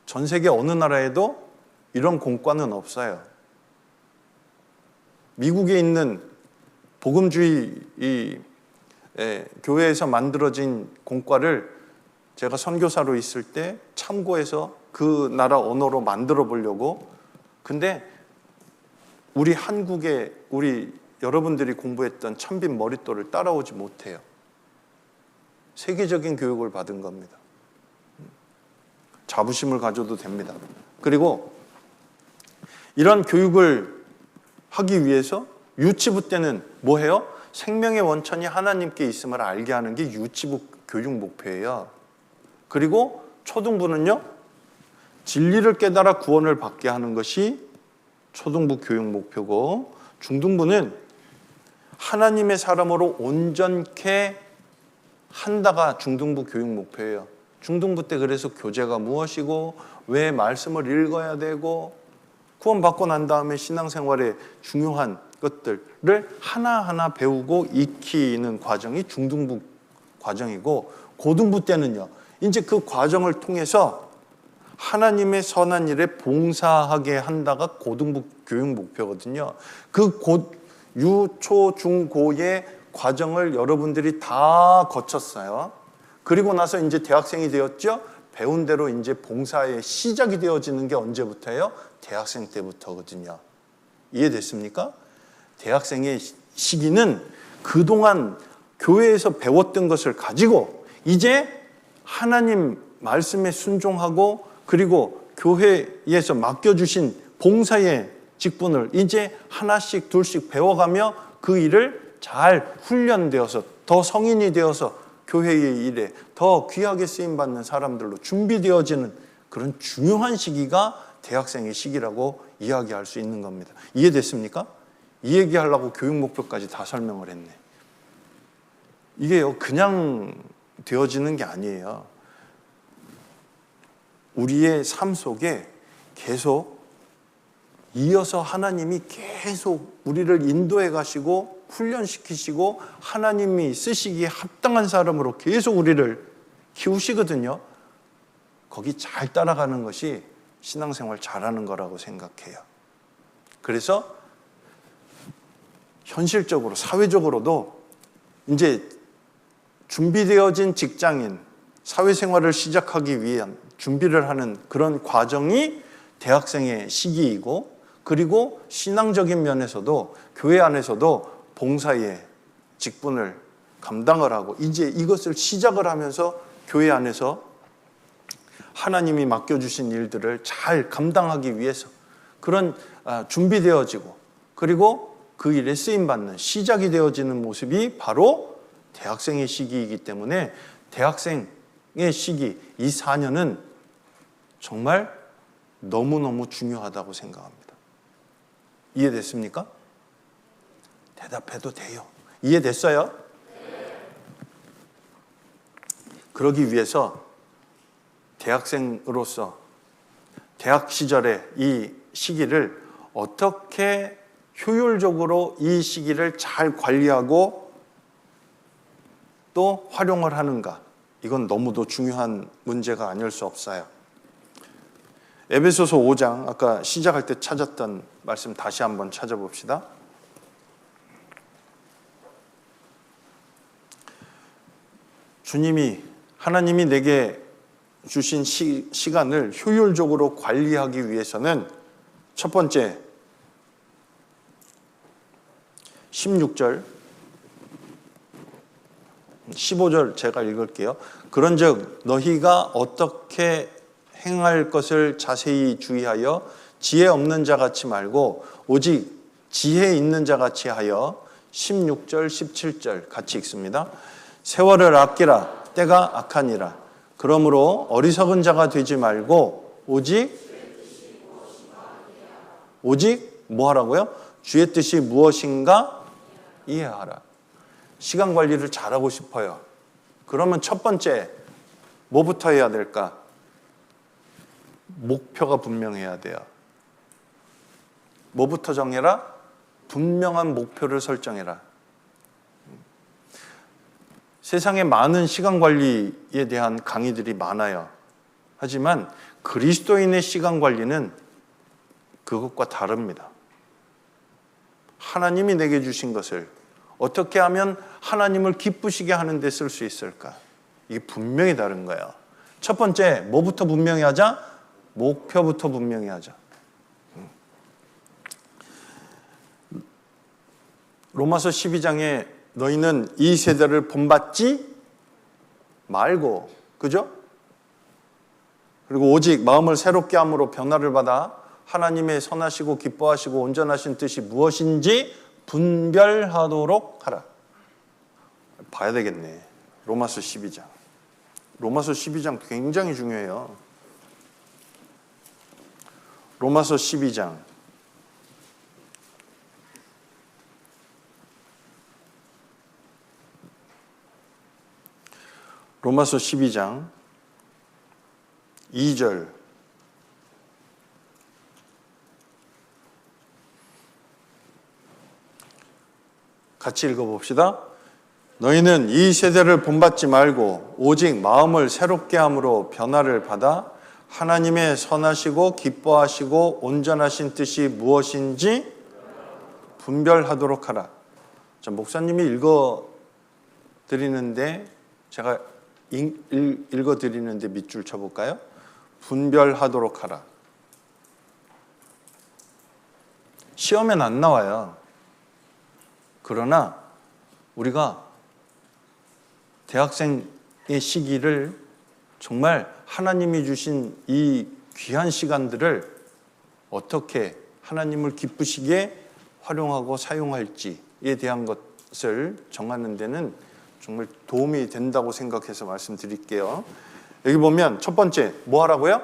전 세계 어느 나라에도 이런 공과는 없어요. 미국에 있는 복음주의 교회에서 만들어진 공과를 제가 선교사로 있을 때 참고해서 그 나라 언어로 만들어 보려고, 근데 우리 한국에 우리 여러분들이 공부했던 찬빛 머릿돌을 따라오지 못해요. 세계적인 교육을 받은 겁니다. 자부심을 가져도 됩니다. 그리고 이런 교육을 하기 위해서 유치부 때는 뭐 해요? 생명의 원천이 하나님께 있음을 알게 하는 게 유치부 교육 목표예요. 그리고 초등부는요, 진리를 깨달아 구원을 받게 하는 것이 초등부 교육 목표고, 중등부는 하나님의 사람으로 온전케 한다가 중등부 교육 목표예요. 중등부 때 그래서 교제가 무엇이고 왜 말씀을 읽어야 되고 구원받고 난 다음에 신앙생활에 중요한 것들을 하나하나 배우고 익히는 과정이 중등부 과정이고, 고등부 때는요, 이제 그 과정을 통해서 하나님의 선한 일에 봉사하게 한다가 고등부 교육 목표거든요. 그 유, 초, 중, 고의 과정을 여러분들이 다 거쳤어요. 그리고 나서 이제 대학생이 되었죠. 배운 대로 이제 봉사의 시작이 되어지는 게 언제부터예요? 대학생 때부터거든요. 이해됐습니까? 대학생의 시기는 그동안 교회에서 배웠던 것을 가지고 이제 하나님 말씀에 순종하고 그리고 교회에서 맡겨주신 봉사의 직분을 이제 하나씩 둘씩 배워가며 그 일을 잘 훈련되어서 더 성인이 되어서 교회의 일에 더 귀하게 쓰임받는 사람들로 준비되어지는 그런 중요한 시기가 대학생의 시기라고 이야기할 수 있는 겁니다. 이해됐습니까? 이 얘기하려고 교육 목표까지 다 설명을 했네. 이게요, 그냥 되어지는 게 아니에요. 우리의 삶 속에 계속 이어서 하나님이 계속 우리를 인도해 가시고 훈련시키시고 하나님이 쓰시기에 합당한 사람으로 계속 우리를 키우시거든요. 거기 잘 따라가는 것이 신앙생활 잘하는 거라고 생각해요. 그래서 현실적으로 사회적으로도 이제 준비되어진 직장인, 사회생활을 시작하기 위한 준비를 하는 그런 과정이 대학생의 시기이고, 그리고 신앙적인 면에서도 교회 안에서도 봉사의 직분을 감당을 하고 이제 이것을 시작을 하면서 교회 안에서 하나님이 맡겨주신 일들을 잘 감당하기 위해서 그런 준비되어지고 그리고 그 일에 쓰임받는 시작이 되어지는 모습이 바로 대학생의 시기이기 때문에 대학생의 시기, 이 4년은 정말 너무너무 중요하다고 생각합니다. 이해됐습니까? 대답해도 돼요. 이해됐어요? 그러기 위해서 대학생으로서 대학 시절의 이 시기를 어떻게 효율적으로 이 시기를 잘 관리하고 또 활용을 하는가, 이건 너무도 중요한 문제가 아닐 수 없어요. 에베소서 5장, 아까 시작할 때 찾았던 말씀 다시 한번 찾아봅시다. 하나님이 내게 주신 시간을 효율적으로 관리하기 위해서는 첫 번째 16절 15절 제가 읽을게요. 그런즉 너희가 어떻게 행할 것을 자세히 주의하여 지혜 없는 자같이 말고 오직 지혜 있는 자같이 하여 16절 17절 같이 읽습니다. 세월을 아끼라 때가 악하니라. 그러므로 어리석은 자가 되지 말고 오직 뭐 하라고요? 주의 뜻이 무엇인가 이해하라. 시간 관리를 잘하고 싶어요. 그러면 첫 번째 뭐부터 해야 될까? 목표가 분명해야 돼요. 뭐부터 정해라? 분명한 목표를 설정해라. 세상에 많은 시간 관리에 대한 강의들이 많아요. 하지만 그리스도인의 시간 관리는 그것과 다릅니다. 하나님이 내게 주신 것을 어떻게 하면 하나님을 기쁘시게 하는 데 쓸 수 있을까? 이게 분명히 다른 거예요. 첫 번째, 뭐부터 분명히 하자? 목표부터 분명히 하자. 로마서 12장에 너희는 이 세대를 본받지 말고, 그죠? 그리고 오직 마음을 새롭게 함으로 변화를 받아 하나님의 선하시고 기뻐하시고 온전하신 뜻이 무엇인지 분별하도록 하라. 봐야 되겠네. 로마서 12장. 로마서 12장 굉장히 중요해요. 로마서 12장. 로마서 12장 2절. 같이 읽어봅시다. 너희는 이 세대를 본받지 말고 오직 마음을 새롭게 함으로 변화를 받아 하나님의 선하시고 기뻐하시고 온전하신 뜻이 무엇인지 분별하도록 하라. 자, 목사님이 읽어드리는데 제가 읽어드리는데 밑줄 쳐볼까요? 분별하도록 하라. 시험엔 안 나와요. 그러나 우리가 대학생의 시기를 정말 하나님이 주신 이 귀한 시간들을 어떻게 하나님을 기쁘시게 활용하고 사용할지에 대한 것을 정하는 데는 정말 도움이 된다고 생각해서 말씀드릴게요. 여기 보면 첫 번째 뭐 하라고요?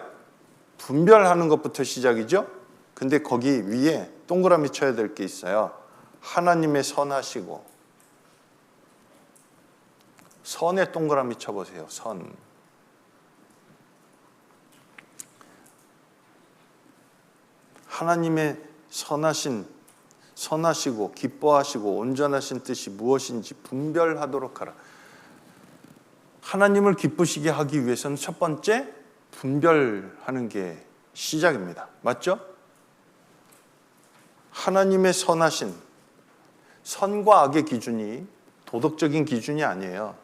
분별하는 것부터 시작이죠. 근데 거기 위에 동그라미 쳐야 될 게 있어요. 하나님의 선하시고, 선에 동그라미 쳐보세요. 선. 하나님의 선하시고 기뻐하시고 온전하신 뜻이 무엇인지 분별하도록 하라. 하나님을 기쁘시게 하기 위해서는 첫 번째 분별하는 게 시작입니다. 맞죠? 하나님의 선하신, 선과 악의 기준이 도덕적인 기준이 아니에요.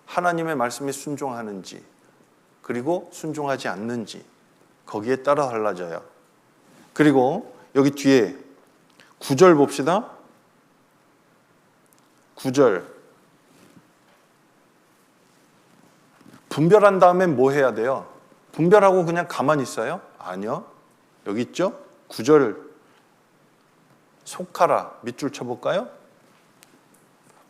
하나님의 말씀에 순종하는지 그리고 순종하지 않는지 거기에 따라 달라져요. 그리고 여기 뒤에 9절 봅시다. 9절. 분별한 다음에 뭐 해야 돼요? 분별하고 그냥 가만히 있어요? 아니요. 여기 있죠? 9절. 속하라. 밑줄 쳐볼까요?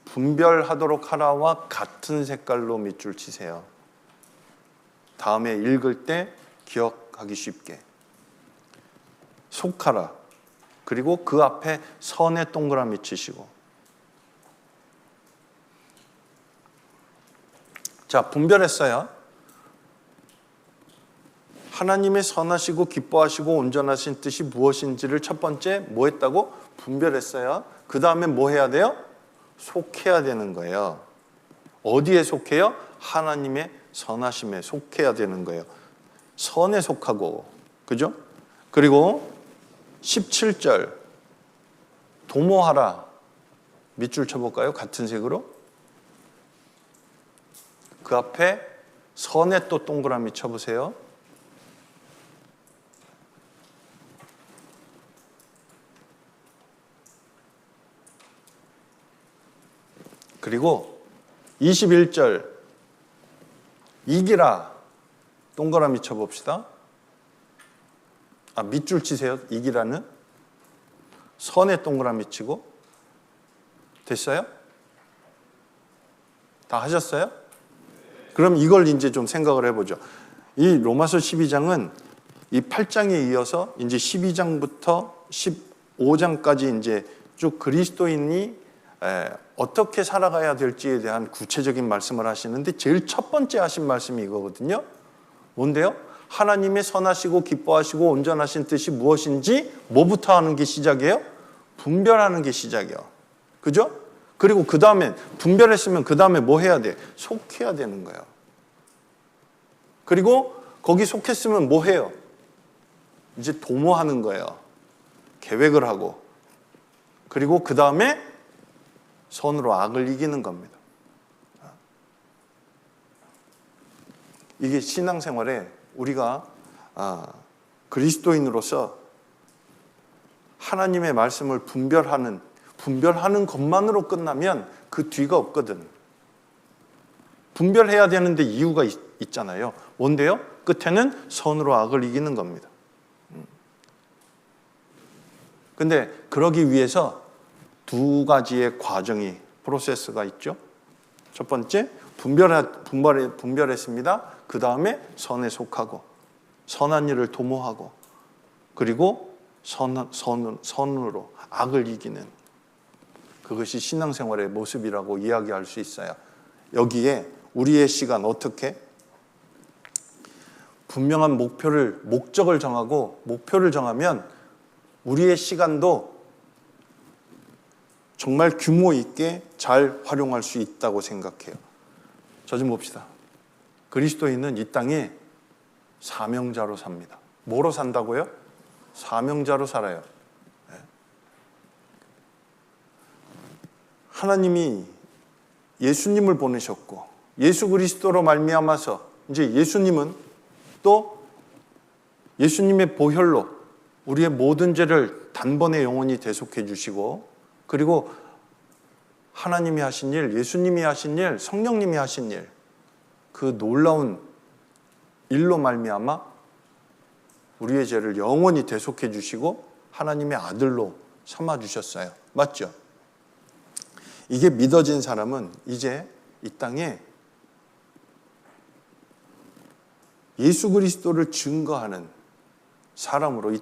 분별하도록 하라와 같은 색깔로 밑줄 치세요. 다음에 읽을 때 기억하기 쉽게. 속하라. 그리고 그 앞에 선에 동그라미 치시고. 자, 분별했어요. 하나님의 선하시고 기뻐하시고 온전하신 뜻이 무엇인지를 첫 번째 뭐 했다고? 분별했어요. 그 다음에 뭐 해야 돼요? 속해야 되는 거예요. 어디에 속해요? 하나님의 선하심에 속해야 되는 거예요. 선에 속하고, 그죠? 그리고 17절 도모하라. 밑줄 쳐볼까요? 같은 색으로. 그 앞에 선에 또 동그라미 쳐보세요. 그리고 21절 이기라. 동그라미 쳐봅시다. 밑줄 치세요. 이기라는. 선에 동그라미 치고. 됐어요? 다 하셨어요? 그럼 이걸 이제 좀 생각을 해보죠. 이 로마서 12장은 이 8장에 이어서 이제 12장부터 15장까지 이제 쭉 그리스도인이 어떻게 살아가야 될지에 대한 구체적인 말씀을 하시는데 제일 첫 번째 하신 말씀이 이거거든요. 뭔데요? 하나님의 선하시고 기뻐하시고 온전하신 뜻이 무엇인지 뭐부터 하는 게 시작이에요? 분별하는 게 시작이에요. 그죠? 그리고 그 다음에 분별했으면 그 다음에 뭐 해야 돼? 속해야 되는 거예요. 그리고 거기 속했으면 뭐 해요? 이제 도모하는 거예요. 계획을 하고. 그리고 그 다음에 선으로 악을 이기는 겁니다. 이게 신앙생활에 우리가 그리스도인으로서 하나님의 말씀을 분별하는 것만으로 끝나면 그 뒤가 없거든. 분별해야 되는데 이유가 있잖아요. 뭔데요? 끝에는 선으로 악을 이기는 겁니다. 근데 그러기 위해서 두 가지의 과정이, 프로세스가 있죠. 첫 번째, 분별했습니다. 그 다음에 선에 속하고 선한 일을 도모하고 그리고 선으로 악을 이기는, 그것이 신앙생활의 모습이라고 이야기할 수 있어요. 여기에 우리의 시간 어떻게? 분명한 목적을 정하고 목표를 정하면 우리의 시간도 정말 규모 있게 잘 활용할 수 있다고 생각해요. 저 좀 봅시다. 그리스도인은 이 땅에 사명자로 삽니다. 뭐로 산다고요? 사명자로 살아요. 하나님이 예수님을 보내셨고 예수 그리스도로 말미암아서 이제 예수님은 또 예수님의 보혈로 우리의 모든 죄를 단번에 영원히 대속해 주시고, 그리고 하나님이 하신 일, 예수님이 하신 일, 성령님이 하신 일, 그 놀라운 일로 말미암아 우리의 죄를 영원히 대속해 주시고 하나님의 아들로 삼아 주셨어요. 맞죠? 이게 믿어진 사람은 이제 이 땅에 예수 그리스도를 증거하는 사람으로 이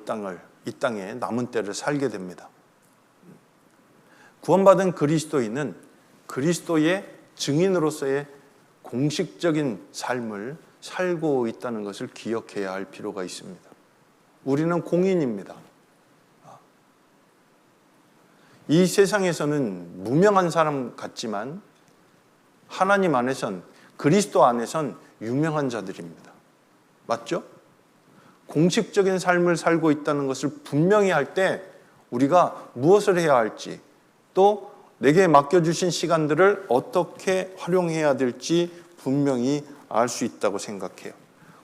땅에 남은 때를 살게 됩니다. 구원받은 그리스도인은 그리스도의 증인으로서의 공식적인 삶을 살고 있다는 것을 기억해야 할 필요가 있습니다. 우리는 공인입니다. 이 세상에서는 무명한 사람 같지만 하나님 안에선, 그리스도 안에선 유명한 자들입니다. 맞죠? 공식적인 삶을 살고 있다는 것을 분명히 할 때 우리가 무엇을 해야 할지, 또 내게 맡겨주신 시간들을 어떻게 활용해야 될지 분명히 알 수 있다고 생각해요.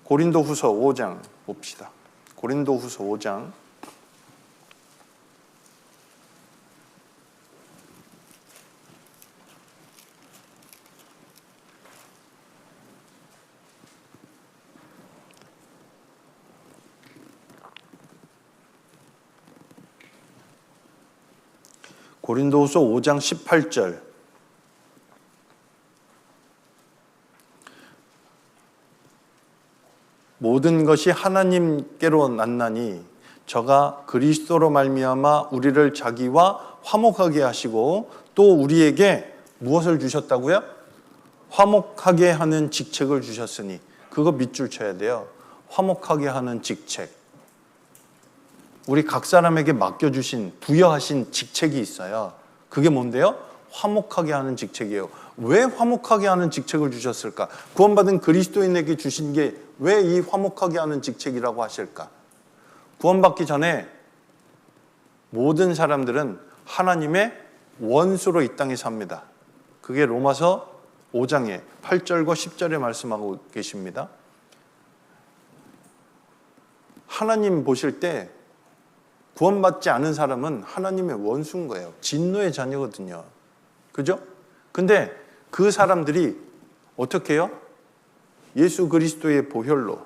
고린도후서 5장 봅시다. 고린도후서 5장 18절. 모든 것이 하나님께로 났나니 저가 그리스도로 말미암아 우리를 자기와 화목하게 하시고 또 우리에게 무엇을 주셨다고요? 화목하게 하는 직책을 주셨으니, 그거 밑줄 쳐야 돼요. 화목하게 하는 직책. 우리 각 사람에게 맡겨주신, 부여하신 직책이 있어요. 그게 뭔데요? 화목하게 하는 직책이에요. 왜 화목하게 하는 직책을 주셨을까? 구원받은 그리스도인에게 주신 게 왜 이 화목하게 하는 직책이라고 하실까? 구원받기 전에 모든 사람들은 하나님의 원수로 이 땅에 삽니다. 그게 로마서 5장에 8절과 10절에 말씀하고 계십니다. 하나님 보실 때 구원받지 않은 사람은 하나님의 원수인 거예요. 진노의 자녀거든요. 그죠? 근데 그 사람들이 어떻게 해요? 예수 그리스도의 보혈로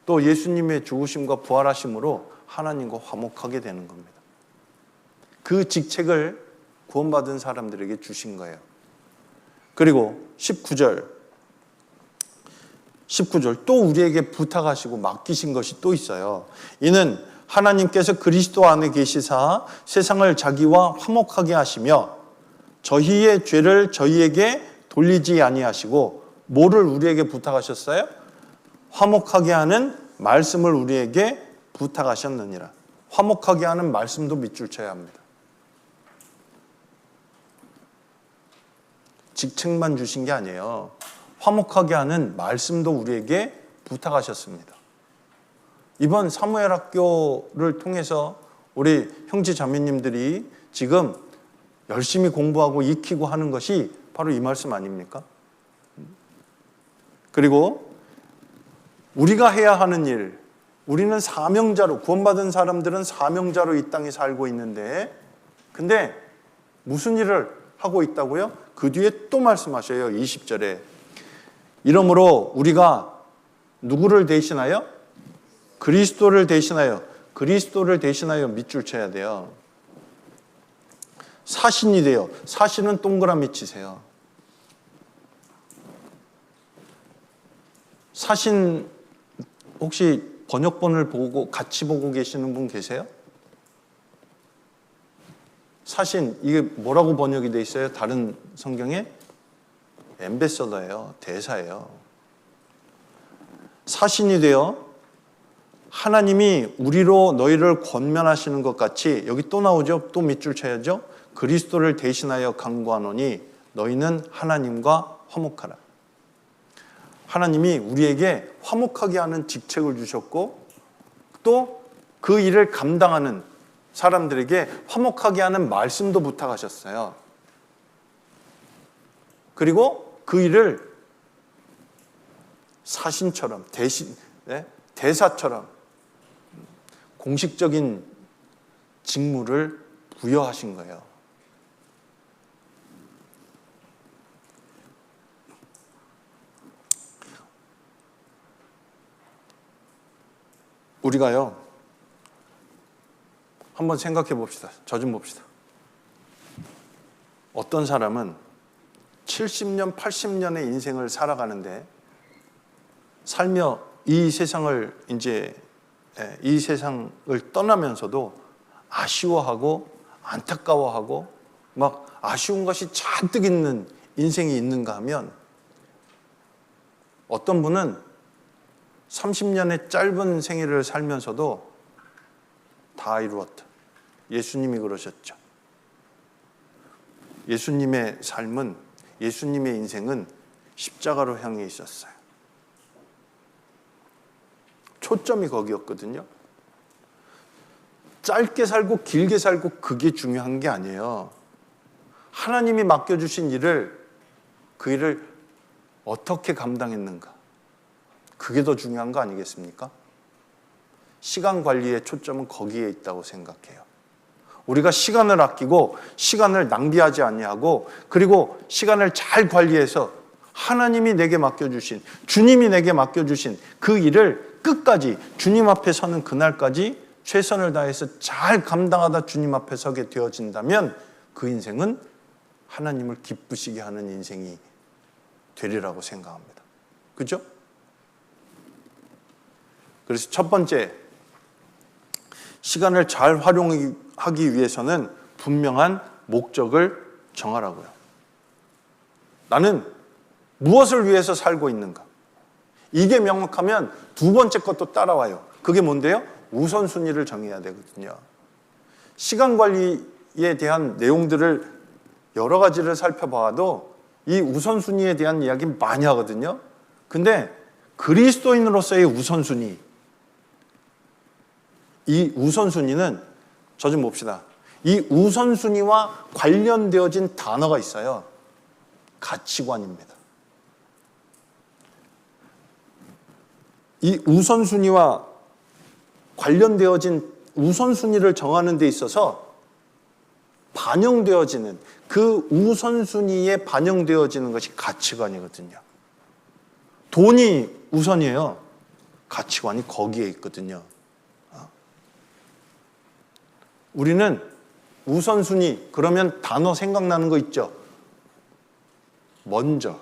또 예수님의 죽으심과 부활하심으로 하나님과 화목하게 되는 겁니다. 그 직책을 구원받은 사람들에게 주신 거예요. 그리고 19절 19절 또 우리에게 부탁하시고 맡기신 것이 또 있어요. 이는 하나님께서 그리스도 안에 계시사 세상을 자기와 화목하게 하시며 저희의 죄를 저희에게 돌리지 아니하시고 뭐를 우리에게 부탁하셨어요? 화목하게 하는 말씀을 우리에게 부탁하셨느니라. 화목하게 하는 말씀도 밑줄 쳐야 합니다. 직책만 주신 게 아니에요. 화목하게 하는 말씀도 우리에게 부탁하셨습니다. 이번 사무엘 학교를 통해서 우리 형제 자매님들이 지금 열심히 공부하고 익히고 하는 것이 바로 이 말씀 아닙니까? 그리고 우리가 해야 하는 일, 우리는 사명자로, 구원받은 사람들은 사명자로 이 땅에 살고 있는데, 근데 무슨 일을 하고 있다고요? 그 뒤에 또 말씀하셔요. 20절에 이러므로 우리가 누구를 대신하여? 그리스도를 대신하여. 그리스도를 대신하여 밑줄 쳐야 돼요. 사신이 돼요. 사신은 동그라미 치세요. 사신 혹시 번역본을 보고 같이 보고 계시는 분 계세요? 사신 이게 뭐라고 번역이 돼 있어요? 다른 성경에? 엠베서더예요. 대사예요. 사신이 되어 하나님이 우리로 너희를 권면하시는 것 같이, 여기 또 나오죠? 또 밑줄 쳐야죠? 그리스도를 대신하여 간구하노니 너희는 하나님과 화목하라. 하나님이 우리에게 화목하게 하는 직책을 주셨고 또 그 일을 감당하는 사람들에게 화목하게 하는 말씀도 부탁하셨어요. 그리고 그 일을 사신처럼 대사처럼 공식적인 직무를 부여하신 거예요. 우리가요, 한번 생각해 봅시다. 저 좀 봅시다. 어떤 사람은 70년, 80년의 인생을 살아가는데 살며 이 세상을 떠나면서도 아쉬워하고 안타까워하고 막 아쉬운 것이 잔뜩 있는 인생이 있는가 하면, 어떤 분은 30년의 짧은 생애를 살면서도 다 이루었다. 예수님이 그러셨죠. 예수님의 삶은, 예수님의 인생은 십자가로 향해 있었어요. 초점이 거기였거든요. 짧게 살고 길게 살고 그게 중요한 게 아니에요. 하나님이 맡겨주신 일을, 그 일을 어떻게 감당했는가, 그게 더 중요한 거 아니겠습니까? 시간 관리의 초점은 거기에 있다고 생각해요. 우리가 시간을 아끼고 시간을 낭비하지 아니하고, 그리고 시간을 잘 관리해서 하나님이 내게 맡겨주신, 주님이 내게 맡겨주신 그 일을 끝까지 주님 앞에 서는 그날까지 최선을 다해서 잘 감당하다 주님 앞에 서게 되어진다면 그 인생은 하나님을 기쁘시게 하는 인생이 되리라고 생각합니다. 그죠? 그래서 첫 번째, 시간을 잘 활용하기 위해서는 분명한 목적을 정하라고요. 나는 무엇을 위해서 살고 있는가? 이게 명확하면 두 번째 것도 따라와요. 그게 뭔데요? 우선순위를 정해야 되거든요. 시간 관리에 대한 내용들을 여러 가지를 살펴봐도 이 우선순위에 대한 이야기 많이 하거든요. 근데 그리스도인으로서의 우선순위, 이 우선순위는 저 좀 봅시다. 이 우선순위와 관련되어진 단어가 있어요. 가치관입니다. 이 우선순위와 관련되어진 우선순위를 정하는 데 있어서 반영되어지는, 그 우선순위에 반영되어지는 것이 가치관이거든요. 돈이 우선이에요. 가치관이 거기에 있거든요. 우리는 우선순위, 그러면 단어 생각나는 거 있죠? 먼저.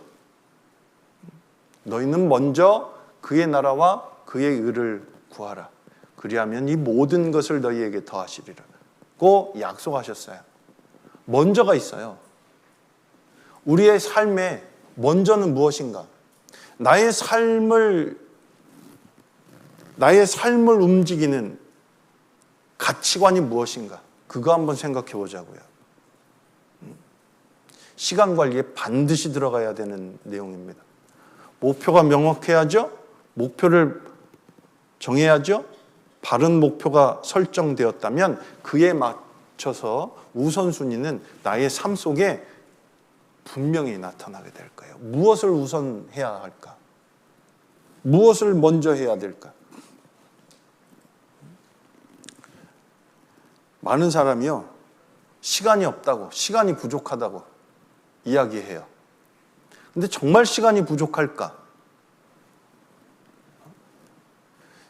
너희는 먼저 그의 나라와 그의 의를 구하라. 그리하면 이 모든 것을 너희에게 더하시리라. 고 약속하셨어요. 먼저가 있어요. 우리의 삶의 먼저는 무엇인가? 나의 삶을 움직이는 가치관이 무엇인가? 그거 한번 생각해 보자고요. 시간 관리에 반드시 들어가야 되는 내용입니다. 목표가 명확해야죠. 목표를 정해야죠. 바른 목표가 설정되었다면 그에 맞춰서 우선순위는 나의 삶 속에 분명히 나타나게 될 거예요. 무엇을 우선해야 할까? 무엇을 먼저 해야 될까? 많은 사람이요, 시간이 없다고, 시간이 부족하다고 이야기해요. 근데 정말 시간이 부족할까?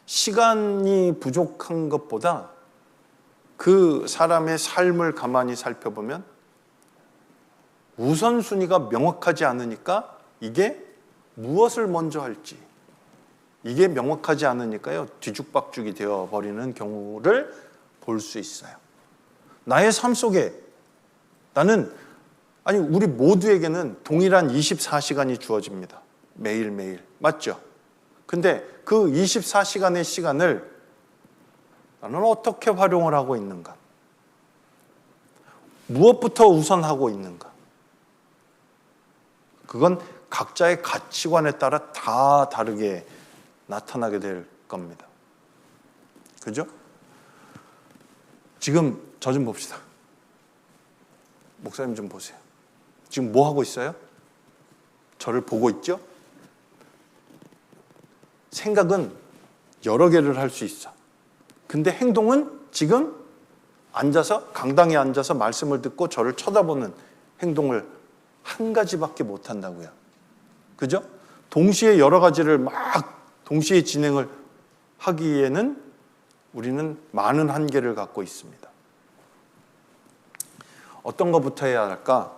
시간이 부족한 것보다 그 사람의 삶을 가만히 살펴보면 우선순위가 명확하지 않으니까 이게 무엇을 먼저 할지, 이게 명확하지 않으니까요, 뒤죽박죽이 되어버리는 경우를 볼 수 있어요. 나의 삶 속에 우리 모두에게는 동일한 24시간이 주어집니다. 매일매일. 맞죠? 근데 그 24시간의 시간을 나는 어떻게 활용을 하고 있는가? 무엇부터 우선하고 있는가? 그건 각자의 가치관에 따라 다 다르게 나타나게 될 겁니다. 그죠? 지금 저 좀 봅시다. 목사님 좀 보세요. 지금 뭐 하고 있어요? 저를 보고 있죠? 생각은 여러 개를 할 수 있어. 근데 행동은 지금 강당에 앉아서 말씀을 듣고 저를 쳐다보는 행동을 한 가지밖에 못 한다고요. 그죠? 동시에 여러 가지를 동시에 진행을 하기에는 우리는 많은 한계를 갖고 있습니다. 어떤 것부터 해야 할까?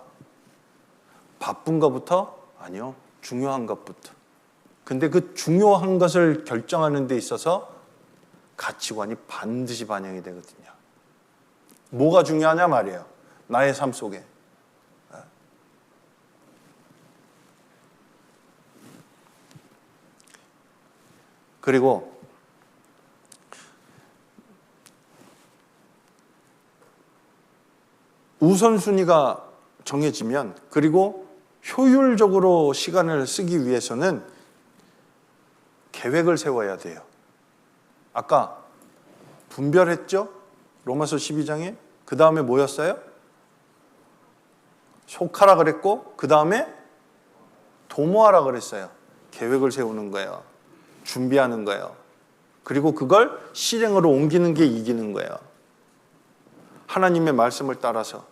바쁜 것부터? 아니요. 중요한 것부터. 근데 그 중요한 것을 결정하는 데 있어서 가치관이 반드시 반영이 되거든요. 뭐가 중요하냐 말이에요. 나의 삶 속에. 그리고 우선순위가 정해지면, 그리고 효율적으로 시간을 쓰기 위해서는 계획을 세워야 돼요. 아까 분별했죠? 로마서 12장에. 그 다음에 뭐였어요? 속하라 그랬고, 그 다음에 도모하라 그랬어요. 계획을 세우는 거예요. 준비하는 거예요. 그리고 그걸 실행으로 옮기는 게 이기는 거예요. 하나님의 말씀을 따라서.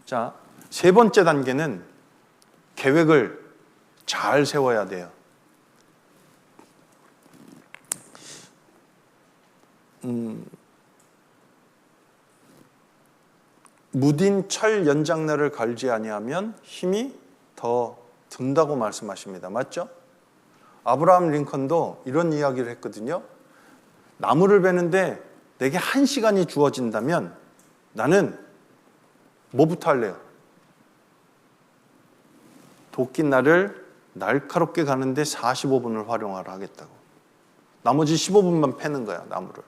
자, 세 번째 단계는 계획을 잘 세워야 돼요. 무딘 철 연장나를 갈지 아니하면 힘이 더 든다고 말씀하십니다. 맞죠? 아브라함 링컨도 이런 이야기를 했거든요. 나무를 베는데 내게 1시간이 주어진다면 나는 뭐부터 할래요? 도끼날을 날카롭게 가는데 45분을 활용하라 하겠다고. 나머지 15분만 패는 거야, 나무를.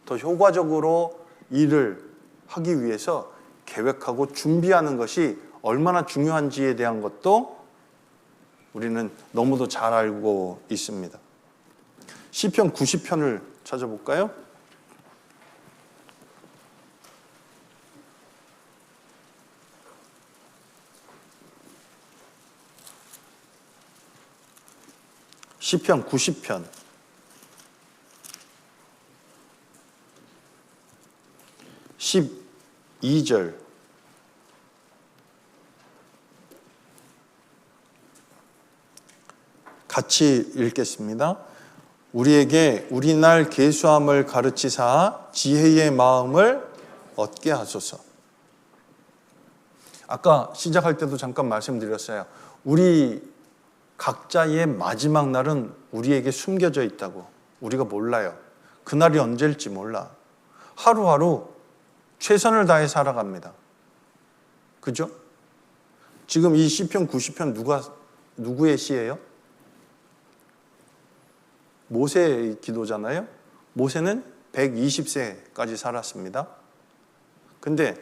더 효과적으로 일을 하기 위해서 계획하고 준비하는 것이 얼마나 중요한지에 대한 것도 우리는 너무도 잘 알고 있습니다. 시편 90편을 찾아볼까요? 시편 90편 12절 같이 읽겠습니다. 우리에게 우리날 계수함을 가르치사 지혜의 마음을 얻게 하소서. 아까 시작할 때도 잠깐 말씀드렸어요. 우리 각자의 마지막 날은 우리에게 숨겨져 있다고. 우리가 몰라요. 그날이 언제일지 몰라. 하루하루 최선을 다해 살아갑니다. 그죠? 지금 이 시편 90편 누구의 시예요? 모세의 기도잖아요. 모세는 120세까지 살았습니다. 근데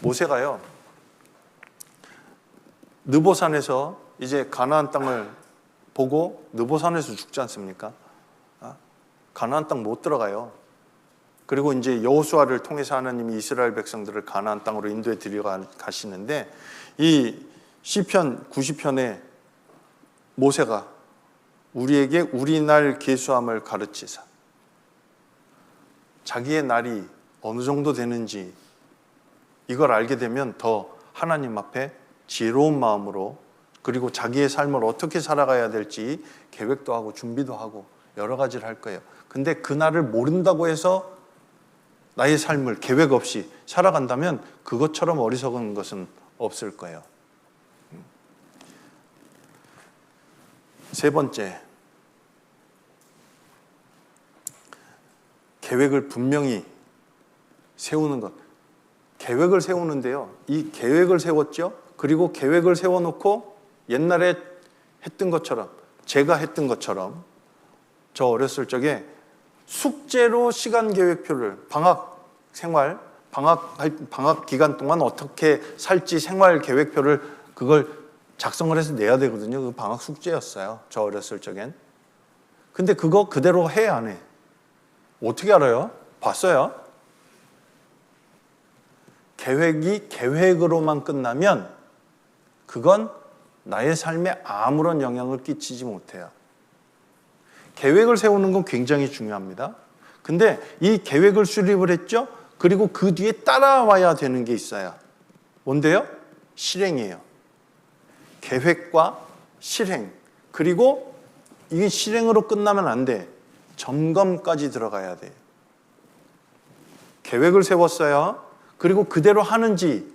모세가요, 느보산에서 이제 가나안 땅을 보고 느보산에서 죽지 않습니까? 가나안 땅 못 들어가요. 그리고 이제 여호수아를 통해서 하나님이 이스라엘 백성들을 가나안 땅으로 인도해 들여가시는데, 이 시편 90편에 모세가 우리에게 우리 날 계수함을 가르치사, 자기의 날이 어느 정도 되는지 이걸 알게 되면 더 하나님 앞에 지혜로운 마음으로, 그리고 자기의 삶을 어떻게 살아가야 될지 계획도 하고 준비도 하고 여러 가지를 할 거예요. 근데 그날을 모른다고 해서 나의 삶을 계획 없이 살아간다면 그것처럼 어리석은 것은 없을 거예요. 세 번째, 계획을 분명히 세우는 것. 계획을 세우는데요, 이 계획을 세웠죠. 그리고 계획을 세워놓고 옛날에 했던 것처럼, 제가 했던 것처럼, 저 어렸을 적에 숙제로 시간 계획표를, 방학 기간 동안 어떻게 살지 생활 계획표를 그걸 작성을 해서 내야 되거든요. 그 방학 숙제였어요, 저 어렸을 적엔. 근데 그거 그대로 해, 안 해? 어떻게 알아요? 봤어요. 계획이 계획으로만 끝나면 그건 나의 삶에 아무런 영향을 끼치지 못해요. 계획을 세우는 건 굉장히 중요합니다. 근데 이 계획을 수립을 했죠? 그리고 그 뒤에 따라와야 되는 게 있어요. 뭔데요? 실행이에요. 계획과 실행. 그리고 이게 실행으로 끝나면 안 돼. 점검까지 들어가야 돼. 계획을 세웠어요. 그리고 그대로 하는지,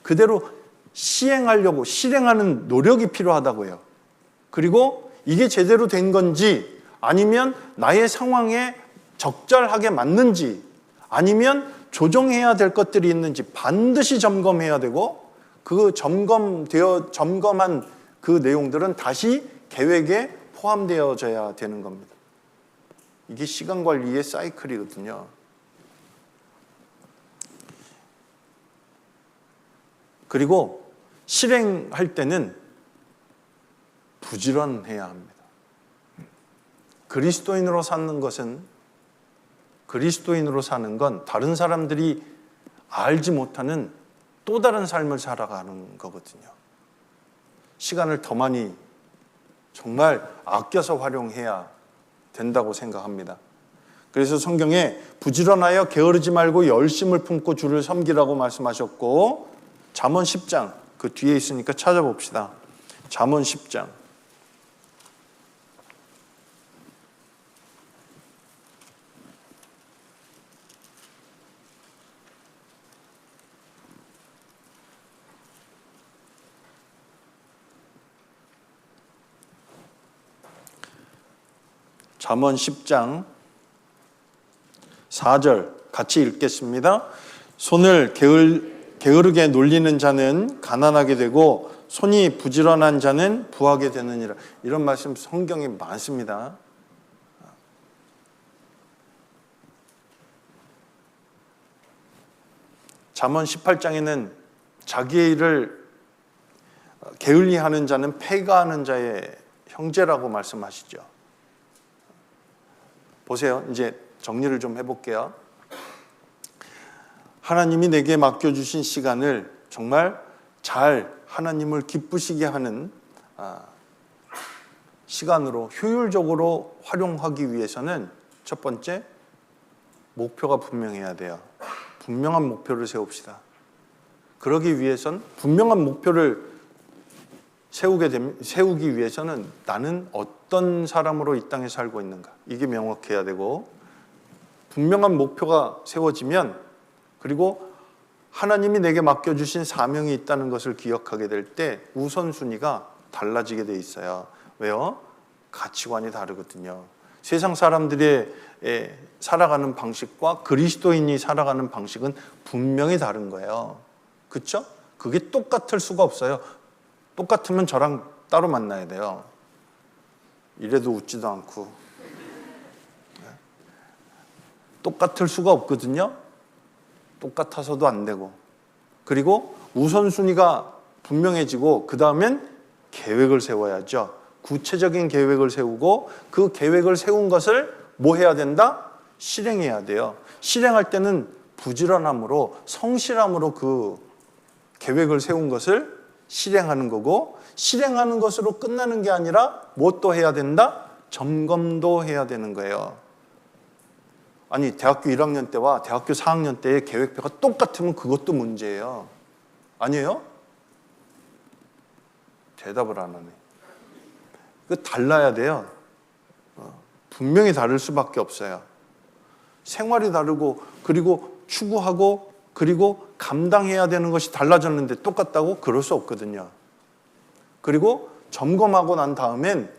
그대로 시행하려고 실행하는 노력이 필요하다고요. 그리고 이게 제대로 된 건지, 아니면 나의 상황에 적절하게 맞는지, 아니면 조정해야 될 것들이 있는지 반드시 점검해야 되고, 그 점검한 그 내용들은 다시 계획에 포함되어져야 되는 겁니다. 이게 시간 관리의 사이클이거든요. 그리고 실행할 때는 부지런해야 합니다. 그리스도인으로 사는 건 다른 사람들이 알지 못하는 또 다른 삶을 살아가는 거거든요. 시간을 더 많이 정말 아껴서 활용해야 된다고 생각합니다. 그래서 성경에 부지런하여 게으르지 말고 열심을 품고 주를 섬기라고 말씀하셨고, 잠언 10장, 그 뒤에 있으니까 찾아봅시다. 잠언 10장. 잠언 10장 4절 같이 읽겠습니다. 손을 게으르게 놀리는 자는 가난하게 되고 손이 부지런한 자는 부하게 되느니라. 이런 말씀 성경에 많습니다. 잠언 18장에는 자기의 일을 게을리하는 자는 패가하는 자의 형제라고 말씀하시죠. 보세요. 이제 정리를 좀 해볼게요. 하나님이 내게 맡겨주신 시간을 정말 잘 하나님을 기쁘시게 하는 시간으로 효율적으로 활용하기 위해서는 첫 번째, 목표가 분명해야 돼요. 분명한 목표를 세웁시다. 그러기 위해선 분명한 목표를 세우기 위해서는 나는 어떤 사람으로 이 땅에 살고 있는가, 이게 명확해야 되고, 분명한 목표가 세워지면, 그리고 하나님이 내게 맡겨주신 사명이 있다는 것을 기억하게 될 때 우선순위가 달라지게 돼 있어요. 왜요? 가치관이 다르거든요. 세상 사람들의 살아가는 방식과 그리스도인이 살아가는 방식은 분명히 다른 거예요. 그렇죠? 그게 똑같을 수가 없어요. 똑같으면 저랑 따로 만나야 돼요. 이래도 웃지도 않고. 똑같을 수가 없거든요. 똑같아서도 안 되고. 그리고 우선순위가 분명해지고 그 다음엔 계획을 세워야죠. 구체적인 계획을 세우고 그 계획을 세운 것을 뭐 해야 된다? 실행해야 돼요. 실행할 때는 부지런함으로 성실함으로 그 계획을 세운 것을 실행하는 거고, 실행하는 것으로 끝나는 게 아니라 뭐 또 해야 된다? 점검도 해야 되는 거예요. 아니 대학교 1학년 때와 대학교 4학년 때의 계획표가 똑같으면 그것도 문제예요. 아니에요? 대답을 안 하네. 그 달라야 돼요. 분명히 다를 수밖에 없어요. 생활이 다르고 그리고 추구하고 그리고 감당해야 되는 것이 달라졌는데 똑같다고? 그럴 수 없거든요. 그리고 점검하고 난 다음엔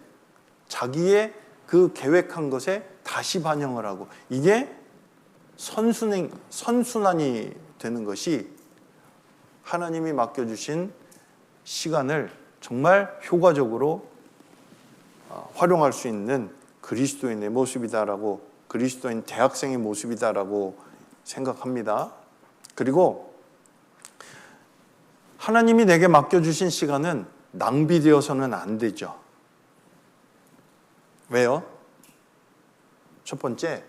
자기의 그 계획한 것에 다시 반영을 하고, 이게 선순환이 되는 것이 하나님이 맡겨주신 시간을 정말 효과적으로 활용할 수 있는 그리스도인의 모습이다라고, 그리스도인 대학생의 모습이다라고 생각합니다. 그리고 하나님이 내게 맡겨주신 시간은 낭비되어서는 안 되죠. 왜요? 첫 번째,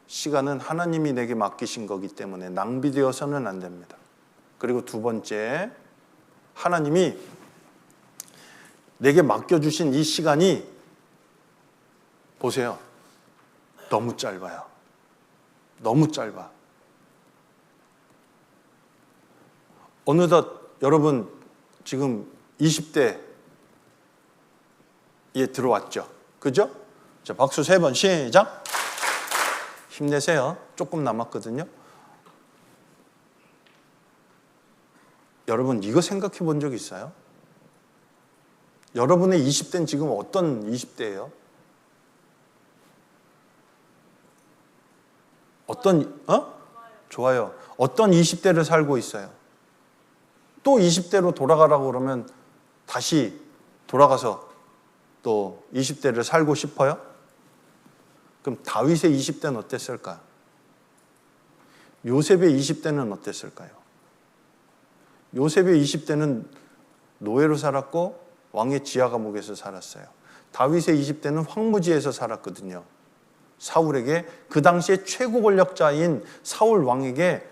시간은 하나님이 내게 맡기신 거기 때문에 낭비되어서는 안 됩니다. 그리고 두 번째, 하나님이 내게 맡겨주신 이 시간이 보세요. 너무 짧아요. 너무 짧아. 어느덧 여러분 지금 20대에 들어왔죠. 그죠? 자, 박수 3번 시작. 힘내세요. 조금 남았거든요. 여러분 이거 생각해 본 적 있어요? 여러분의 20대는 지금 어떤 20대예요? 좋아요. 어떤 20대를 살고 있어요? 또 20대로 돌아가라고 그러면 다시 돌아가서 또 20대를 살고 싶어요? 그럼 다윗의 20대는 어땠을까요? 요셉의 20대는 어땠을까요? 요셉의 20대는 노예로 살았고 왕의 지하 감옥에서 살았어요. 다윗의 20대는 황무지에서 살았거든요. 사울에게, 그 당시에 최고 권력자인 사울 왕에게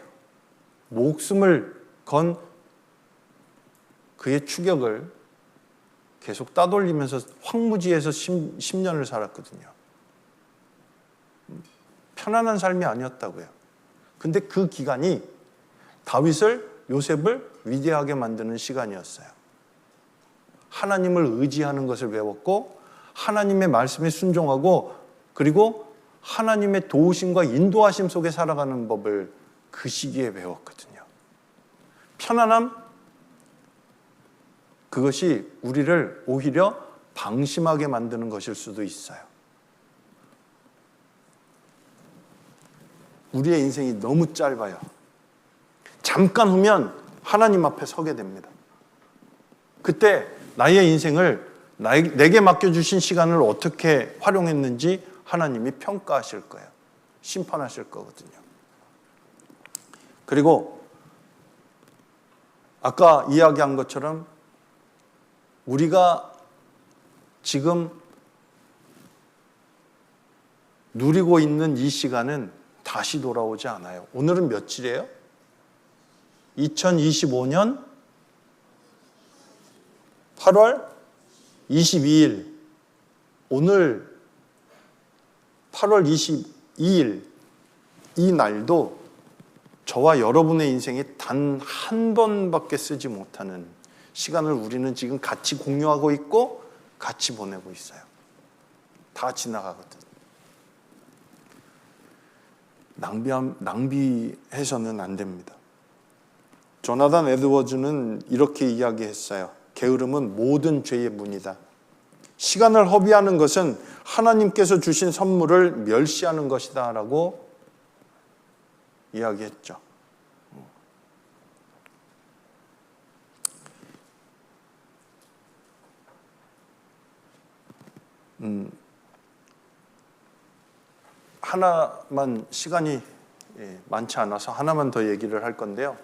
목숨을 건 그의 추격을 계속 따돌리면서 황무지에서 10년을 살았거든요. 편안한 삶이 아니었다고요. 근데 그 기간이 요셉을 위대하게 만드는 시간이었어요. 하나님을 의지하는 것을 배웠고, 하나님의 말씀에 순종하고, 그리고 하나님의 도우심과 인도하심 속에 살아가는 법을 그 시기에 배웠거든요. 편안함, 그것이 우리를 오히려 방심하게 만드는 것일 수도 있어요. 우리의 인생이 너무 짧아요. 잠깐 후면 하나님 앞에 서게 됩니다. 그때 나의 인생을 내게 맡겨주신 시간을 어떻게 활용했는지 하나님이 평가하실 거예요. 심판하실 거거든요. 그리고 아까 이야기한 것처럼 우리가 지금 누리고 있는 이 시간은 다시 돌아오지 않아요. 오늘은 며칠이에요? 2025년 8월 22일. 오늘 8월 22일 이 날도 저와 여러분의 인생에 단 한 번밖에 쓰지 못하는 시간을 우리는 지금 같이 공유하고 있고 같이 보내고 있어요. 다 지나가거든. 낭비해서는 안 됩니다. 조나단 에드워즈는 이렇게 이야기했어요. 게으름은 모든 죄의 문이다. 시간을 허비하는 것은 하나님께서 주신 선물을 멸시하는 것이다 라고 이야기했죠. 하나만, 시간이 많지 않아서 하나만 더 얘기를 할 건데요.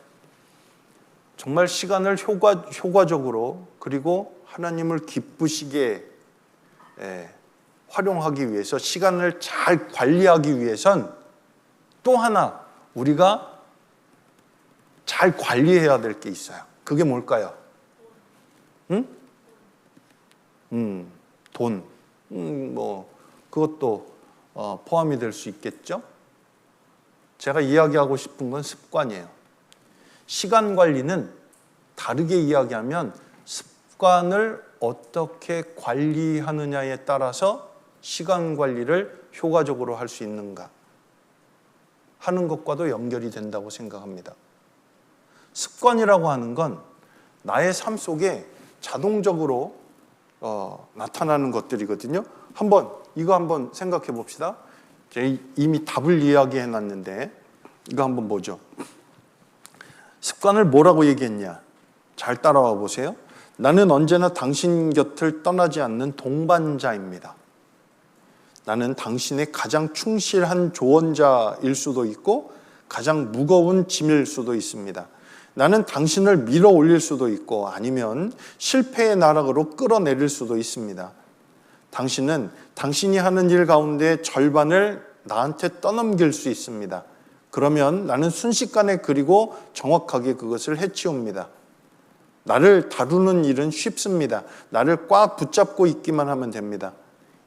정말 시간을 효과적으로 그리고 하나님을 기쁘시게 활용하기 위해서, 시간을 잘 관리하기 위해선 또 하나 우리가 잘 관리해야 될 게 있어요. 그게 뭘까요? 돈. 그것도 포함이 될 수 있겠죠? 제가 이야기하고 싶은 건 습관이에요. 시간 관리는 다르게 이야기하면 습관을 어떻게 관리하느냐에 따라서 시간 관리를 효과적으로 할 수 있는가 하는 것과도 연결이 된다고 생각합니다. 습관이라고 하는 건 나의 삶 속에 자동적으로 나타나는 것들이거든요. 이거 한번 생각해 봅시다. 제가 이미 답을 이야기해 놨는데 이거 한번 보죠. 습관을 뭐라고 얘기했냐? 잘 따라와 보세요. 나는 언제나 당신 곁을 떠나지 않는 동반자입니다. 나는 당신의 가장 충실한 조언자일 수도 있고 가장 무거운 짐일 수도 있습니다. 나는 당신을 밀어 올릴 수도 있고 아니면 실패의 나락으로 끌어내릴 수도 있습니다. 당신은 당신이 하는 일 가운데 절반을 나한테 떠넘길 수 있습니다. 그러면 나는 순식간에 그리고 정확하게 그것을 해치웁니다. 나를 다루는 일은 쉽습니다. 나를 꽉 붙잡고 있기만 하면 됩니다.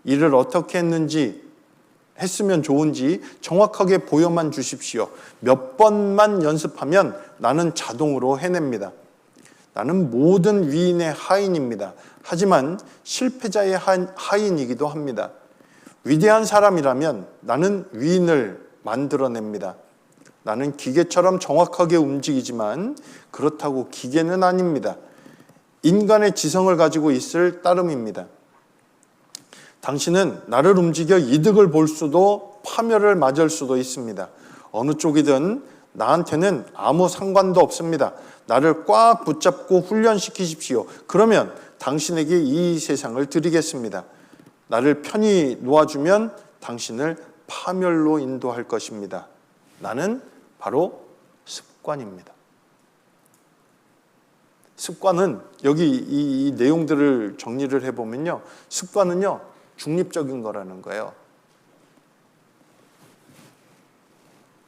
일을 어떻게 했으면 좋은지 정확하게 보여만 주십시오. 몇 번만 연습하면 나는 자동으로 해냅니다. 나는 모든 위인의 하인입니다. 하지만 실패자의 하인이기도 합니다. 위대한 사람이라면 나는 위인을 만들어냅니다. 나는 기계처럼 정확하게 움직이지만 그렇다고 기계는 아닙니다. 인간의 지성을 가지고 있을 따름입니다. 당신은 나를 움직여 이득을 볼 수도 파멸을 맞을 수도 있습니다. 어느 쪽이든 나한테는 아무 상관도 없습니다. 나를 꽉 붙잡고 훈련시키십시오. 그러면 당신에게 이 세상을 드리겠습니다. 나를 편히 놓아주면 당신을 파멸로 인도할 것입니다. 나는 바로 습관입니다. 습관은 여기 이 내용들을 정리를 해보면요. 습관은요. 중립적인 거라는 거예요.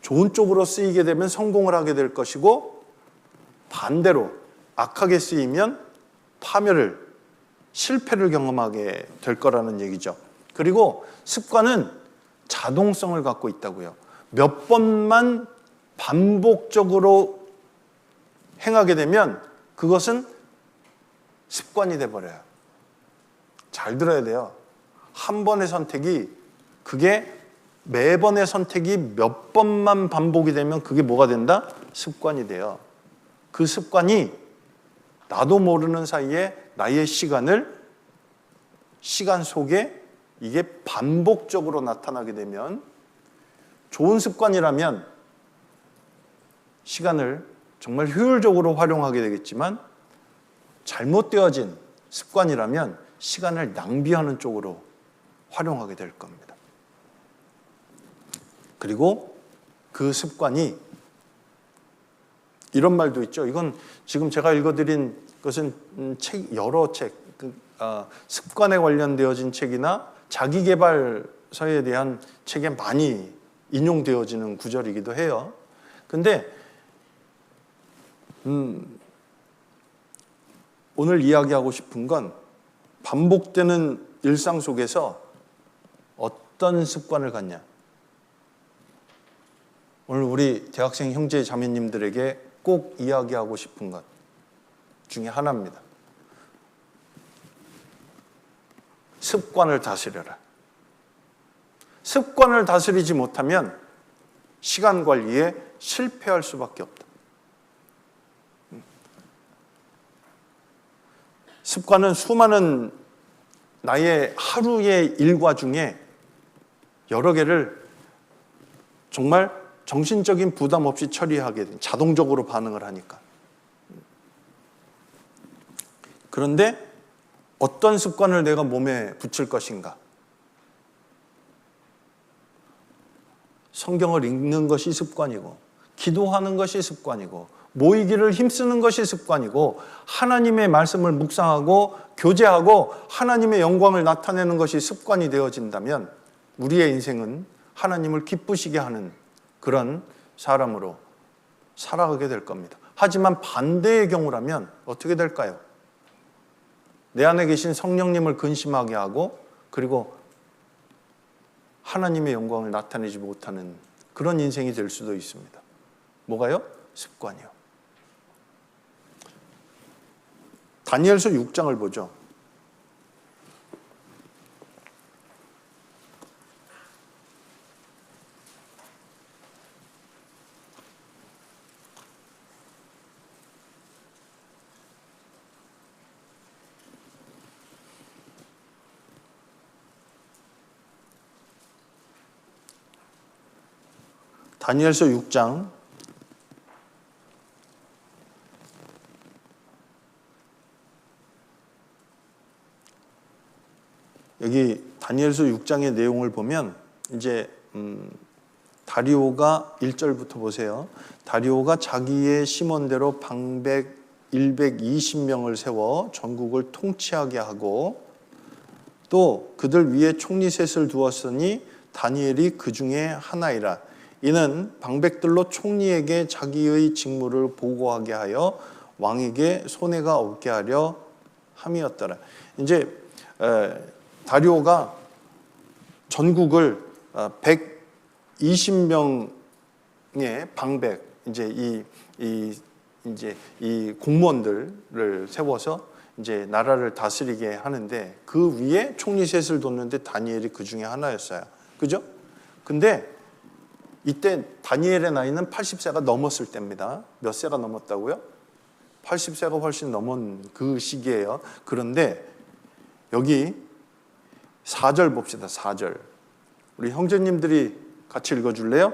좋은 쪽으로 쓰이게 되면 성공을 하게 될 것이고 반대로 악하게 쓰이면 실패를 경험하게 될 거라는 얘기죠. 그리고 습관은 자동성을 갖고 있다고요. 몇 번만 반복적으로 행하게 되면 그것은 습관이 돼버려요. 잘 들어야 돼요. 한 번의 선택이 그게 매번의 선택이 몇 번만 반복이 되면 그게 뭐가 된다? 습관이 돼요. 그 습관이 나도 모르는 사이에 나의 시간 속에 이게 반복적으로 나타나게 되면 좋은 습관이라면 시간을 정말 효율적으로 활용하게 되겠지만 잘못되어진 습관이라면 시간을 낭비하는 쪽으로 활용하게 될 겁니다. 그리고 그 습관이 이런 말도 있죠. 이건 지금 제가 읽어드린 것은 여러 책, 습관에 관련되어진 책이나 자기계발서에 대한 책에 많이 인용되어지는 구절이기도 해요. 근데 오늘 이야기하고 싶은 건 반복되는 일상 속에서 어떤 습관을 갖냐. 오늘 우리 대학생 형제 자매님들에게 꼭 이야기하고 싶은 것 중에 하나입니다. 습관을 다스려라. 습관을 다스리지 못하면 시간 관리에 실패할 수밖에 없다. 습관은 수많은 나의 하루의 일과 중에 여러 개를 정말 정신적인 부담 없이 처리하게 돼. 자동적으로 반응을 하니까. 그런데 어떤 습관을 내가 몸에 붙일 것인가? 성경을 읽는 것이 습관이고, 기도하는 것이 습관이고, 모이기를 힘쓰는 것이 습관이고, 하나님의 말씀을 묵상하고 교제하고 하나님의 영광을 나타내는 것이 습관이 되어진다면 우리의 인생은 하나님을 기쁘시게 하는 그런 사람으로 살아가게 될 겁니다. 하지만 반대의 경우라면 어떻게 될까요? 내 안에 계신 성령님을 근심하게 하고, 그리고 하나님의 영광을 나타내지 못하는 그런 인생이 될 수도 있습니다. 뭐가요? 습관이요. 다니엘서 6장을 보죠. 다니엘서 6장 여기 다니엘서 6장의 내용을 보면 이제 다리오가 1절부터 보세요. 다리오가 자기의 심원대로 방백 120명을 세워 전국을 통치하게 하고 또 그들 위에 총리셋을 두었으니 다니엘이 그 중에 하나이라. 이는 방백들로 총리에게 자기의 직무를 보고하게 하여 왕에게 손해가 없게 하려 함이었더라. 이제 다리오가 전국을 120명의 방백, 이제 이 공무원들을 세워서 이제 나라를 다스리게 하는데 그 위에 총리셋을 뒀는데 다니엘이 그 중에 하나였어요. 그죠? 근데 이때 다니엘의 나이는 80세가 넘었을 때입니다. 몇 세가 넘었다고요? 80세가 훨씬 넘은 그 시기예요. 그런데 여기 4절 봅시다. 4절. 우리 형제님들이 같이 읽어줄래요?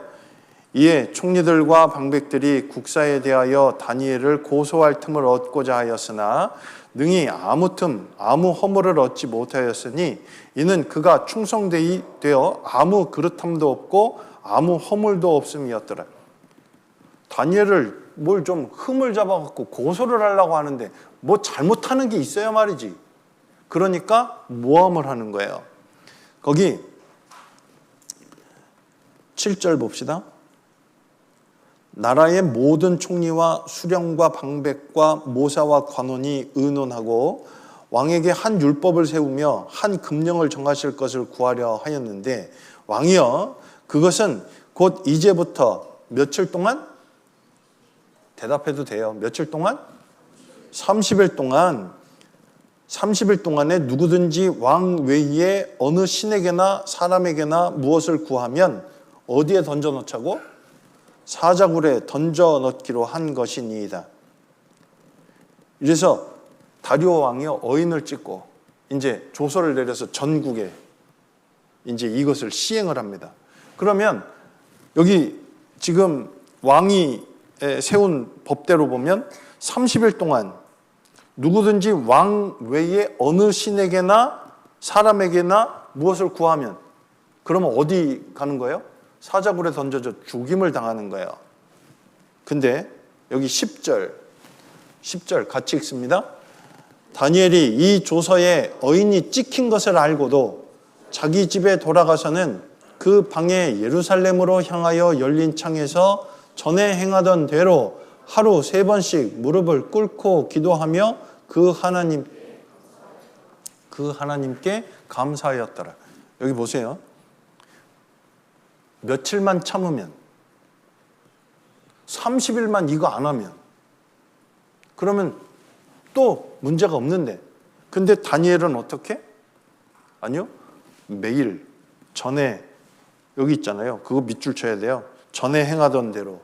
이에 총리들과 방백들이 국사에 대하여 다니엘을 고소할 틈을 얻고자 하였으나 능히 아무 허물을 얻지 못하였으니 이는 그가 충성되어 아무 그릇함도 없고 아무 허물도 없음이었더라. 다니엘을 뭘 좀 흠을 잡아갖고 고소를 하려고 하는데 뭐 잘못하는 게 있어야 말이지. 그러니까 모함을 하는 거예요. 거기 7절 봅시다. 나라의 모든 총리와 수령과 방백과 모사와 관원이 의논하고 왕에게 한 율법을 세우며 한 금령을 정하실 것을 구하려 하였는데 왕이여 그것은 곧 이제부터 며칠 동안? 대답해도 돼요. 며칠 동안? 30일 동안 30일 동안에 누구든지 왕 외에 어느 신에게나 사람에게나 무엇을 구하면 어디에 던져놓자고? 사자굴에 던져넣기로 한 것이니이다. 이래서 다리오 왕이 어인을 찍고 이제 조서를 내려서 전국에 이제 이것을 시행을 합니다. 그러면 여기 지금 왕이 세운 법대로 보면 30일 동안 누구든지 왕 외에 어느 신에게나 사람에게나 무엇을 구하면 그러면 어디 가는 거예요? 사자굴에 던져져 죽임을 당하는 거예요. 근데 여기 10절 같이 읽습니다. 다니엘이 이 조서에 어인이 찍힌 것을 알고도 자기 집에 돌아가서는 그 방에 예루살렘으로 향하여 열린 창에서 전에 행하던 대로 하루 3번씩 무릎을 꿇고 기도하며 그 하나님께 감사하였더라. 여기 보세요. 며칠만 참으면 30일만 이거 안 하면 그러면 또 문제가 없는데 근데 다니엘은 어떻게? 아니요. 매일 전에 여기 있잖아요. 그거 밑줄 쳐야 돼요. 전에 행하던 대로.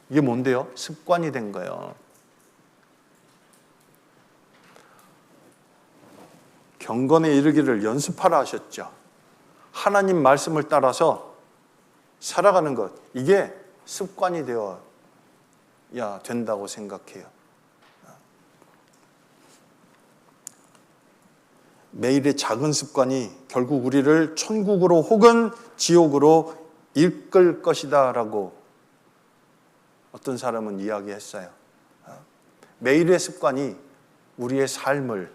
이게 뭔데요? 습관이 된 거예요. 경건에 이르기를 연습하라 하셨죠. 하나님 말씀을 따라서 살아가는 것, 이게 습관이 되어야 된다고 생각해요. 매일의 작은 습관이 결국 우리를 천국으로 혹은 지옥으로 이끌 것이다 라고 어떤 사람은 이야기했어요. 매일의 습관이 우리의 삶을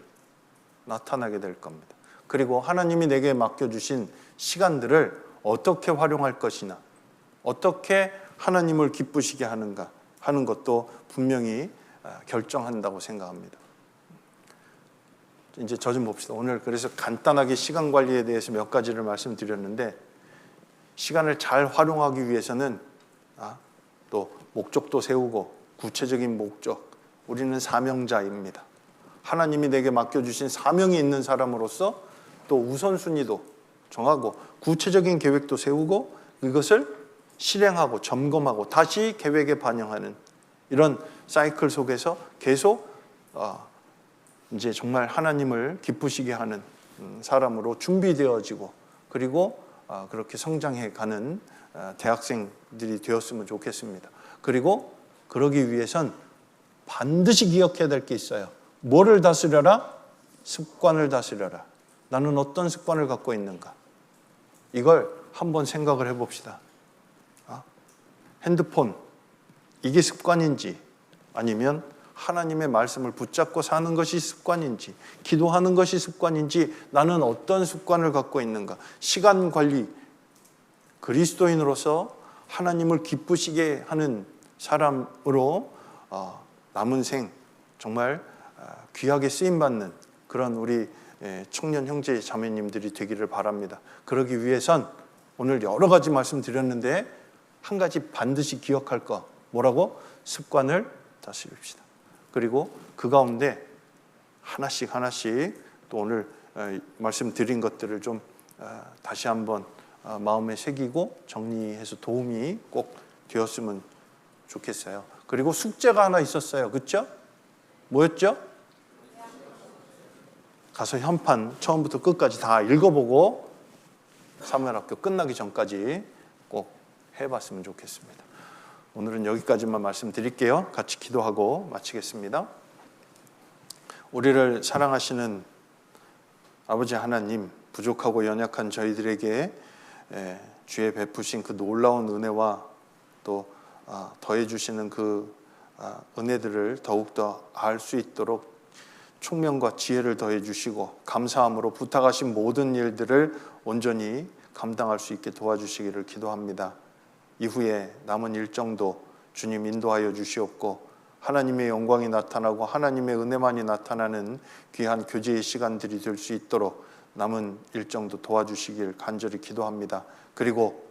나타나게 될 겁니다. 그리고 하나님이 내게 맡겨주신 시간들을 어떻게 활용할 것이나 어떻게 하나님을 기쁘시게 하는가 하는 것도 분명히 결정한다고 생각합니다. 이제 저 좀 봅시다. 오늘 그래서 간단하게 시간 관리에 대해서 몇 가지를 말씀드렸는데, 시간을 잘 활용하기 위해서는 또 목적도 세우고, 구체적인 목적, 우리는 사명자입니다. 하나님이 내게 맡겨주신 사명이 있는 사람으로서 또 우선순위도 정하고 구체적인 계획도 세우고 이것을 실행하고 점검하고 다시 계획에 반영하는 이런 사이클 속에서 계속 이제 정말 하나님을 기쁘시게 하는 사람으로 준비되어지고, 그리고 그렇게 성장해 가는 대학생들이 되었으면 좋겠습니다. 그리고 그러기 위해선 반드시 기억해야 될 게 있어요. 뭐를 다스려라? 습관을 다스려라. 나는 어떤 습관을 갖고 있는가? 이걸 한번 생각을 해봅시다. 핸드폰, 이게 습관인지, 아니면 하나님의 말씀을 붙잡고 사는 것이 습관인지, 기도하는 것이 습관인지, 나는 어떤 습관을 갖고 있는가? 시간 관리, 그리스도인으로서 하나님을 기쁘시게 하는 사람으로 남은 생 정말 귀하게 쓰임받는 그런 우리 청년 형제 자매님들이 되기를 바랍니다. 그러기 위해선 오늘 여러 가지 말씀드렸는데 한 가지 반드시 기억할 거, 뭐라고? 습관을 다스립시다. 그리고 그 가운데 하나씩 또 오늘 말씀드린 것들을 좀 다시 한번 마음에 새기고 정리해서 도움이 꼭 되었으면 좋겠어요. 그리고 숙제가 하나 있었어요. 그렇죠? 뭐였죠? 가서 현판 처음부터 끝까지 다 읽어보고 사무엘학교 끝나기 전까지 꼭 해봤으면 좋겠습니다. 오늘은 여기까지만 말씀드릴게요. 같이 기도하고 마치겠습니다. 우리를 사랑하시는 아버지 하나님, 부족하고 연약한 저희들에게 주의 베푸신 그 놀라운 은혜와 또 더해 주시는 그 은혜들을 더욱더 알 수 있도록 총명과 지혜를 더해 주시고, 감사함으로 부탁하신 모든 일들을 온전히 감당할 수 있게 도와주시기를 기도합니다. 이후에 남은 일정도 주님 인도하여 주시옵고, 하나님의 영광이 나타나고 하나님의 은혜만이 나타나는 귀한 교제의 시간들이 될 수 있도록 남은 일정도 도와주시길 간절히 기도합니다. 그리고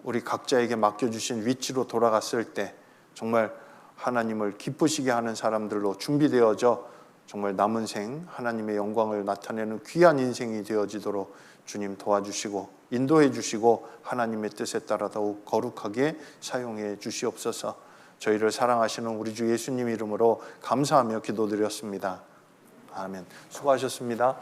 우리 각자에게 맡겨주신 위치로 돌아갔을 때 정말 하나님을 기쁘시게 하는 사람들로 준비되어져 정말 남은 생 하나님의 영광을 나타내는 귀한 인생이 되어지도록 주님 도와주시고 인도해 주시고 하나님의 뜻에 따라 더욱 거룩하게 사용해 주시옵소서. 저희를 사랑하시는 우리 주 예수님 이름으로 감사하며 기도드렸습니다. 아멘. 수고하셨습니다.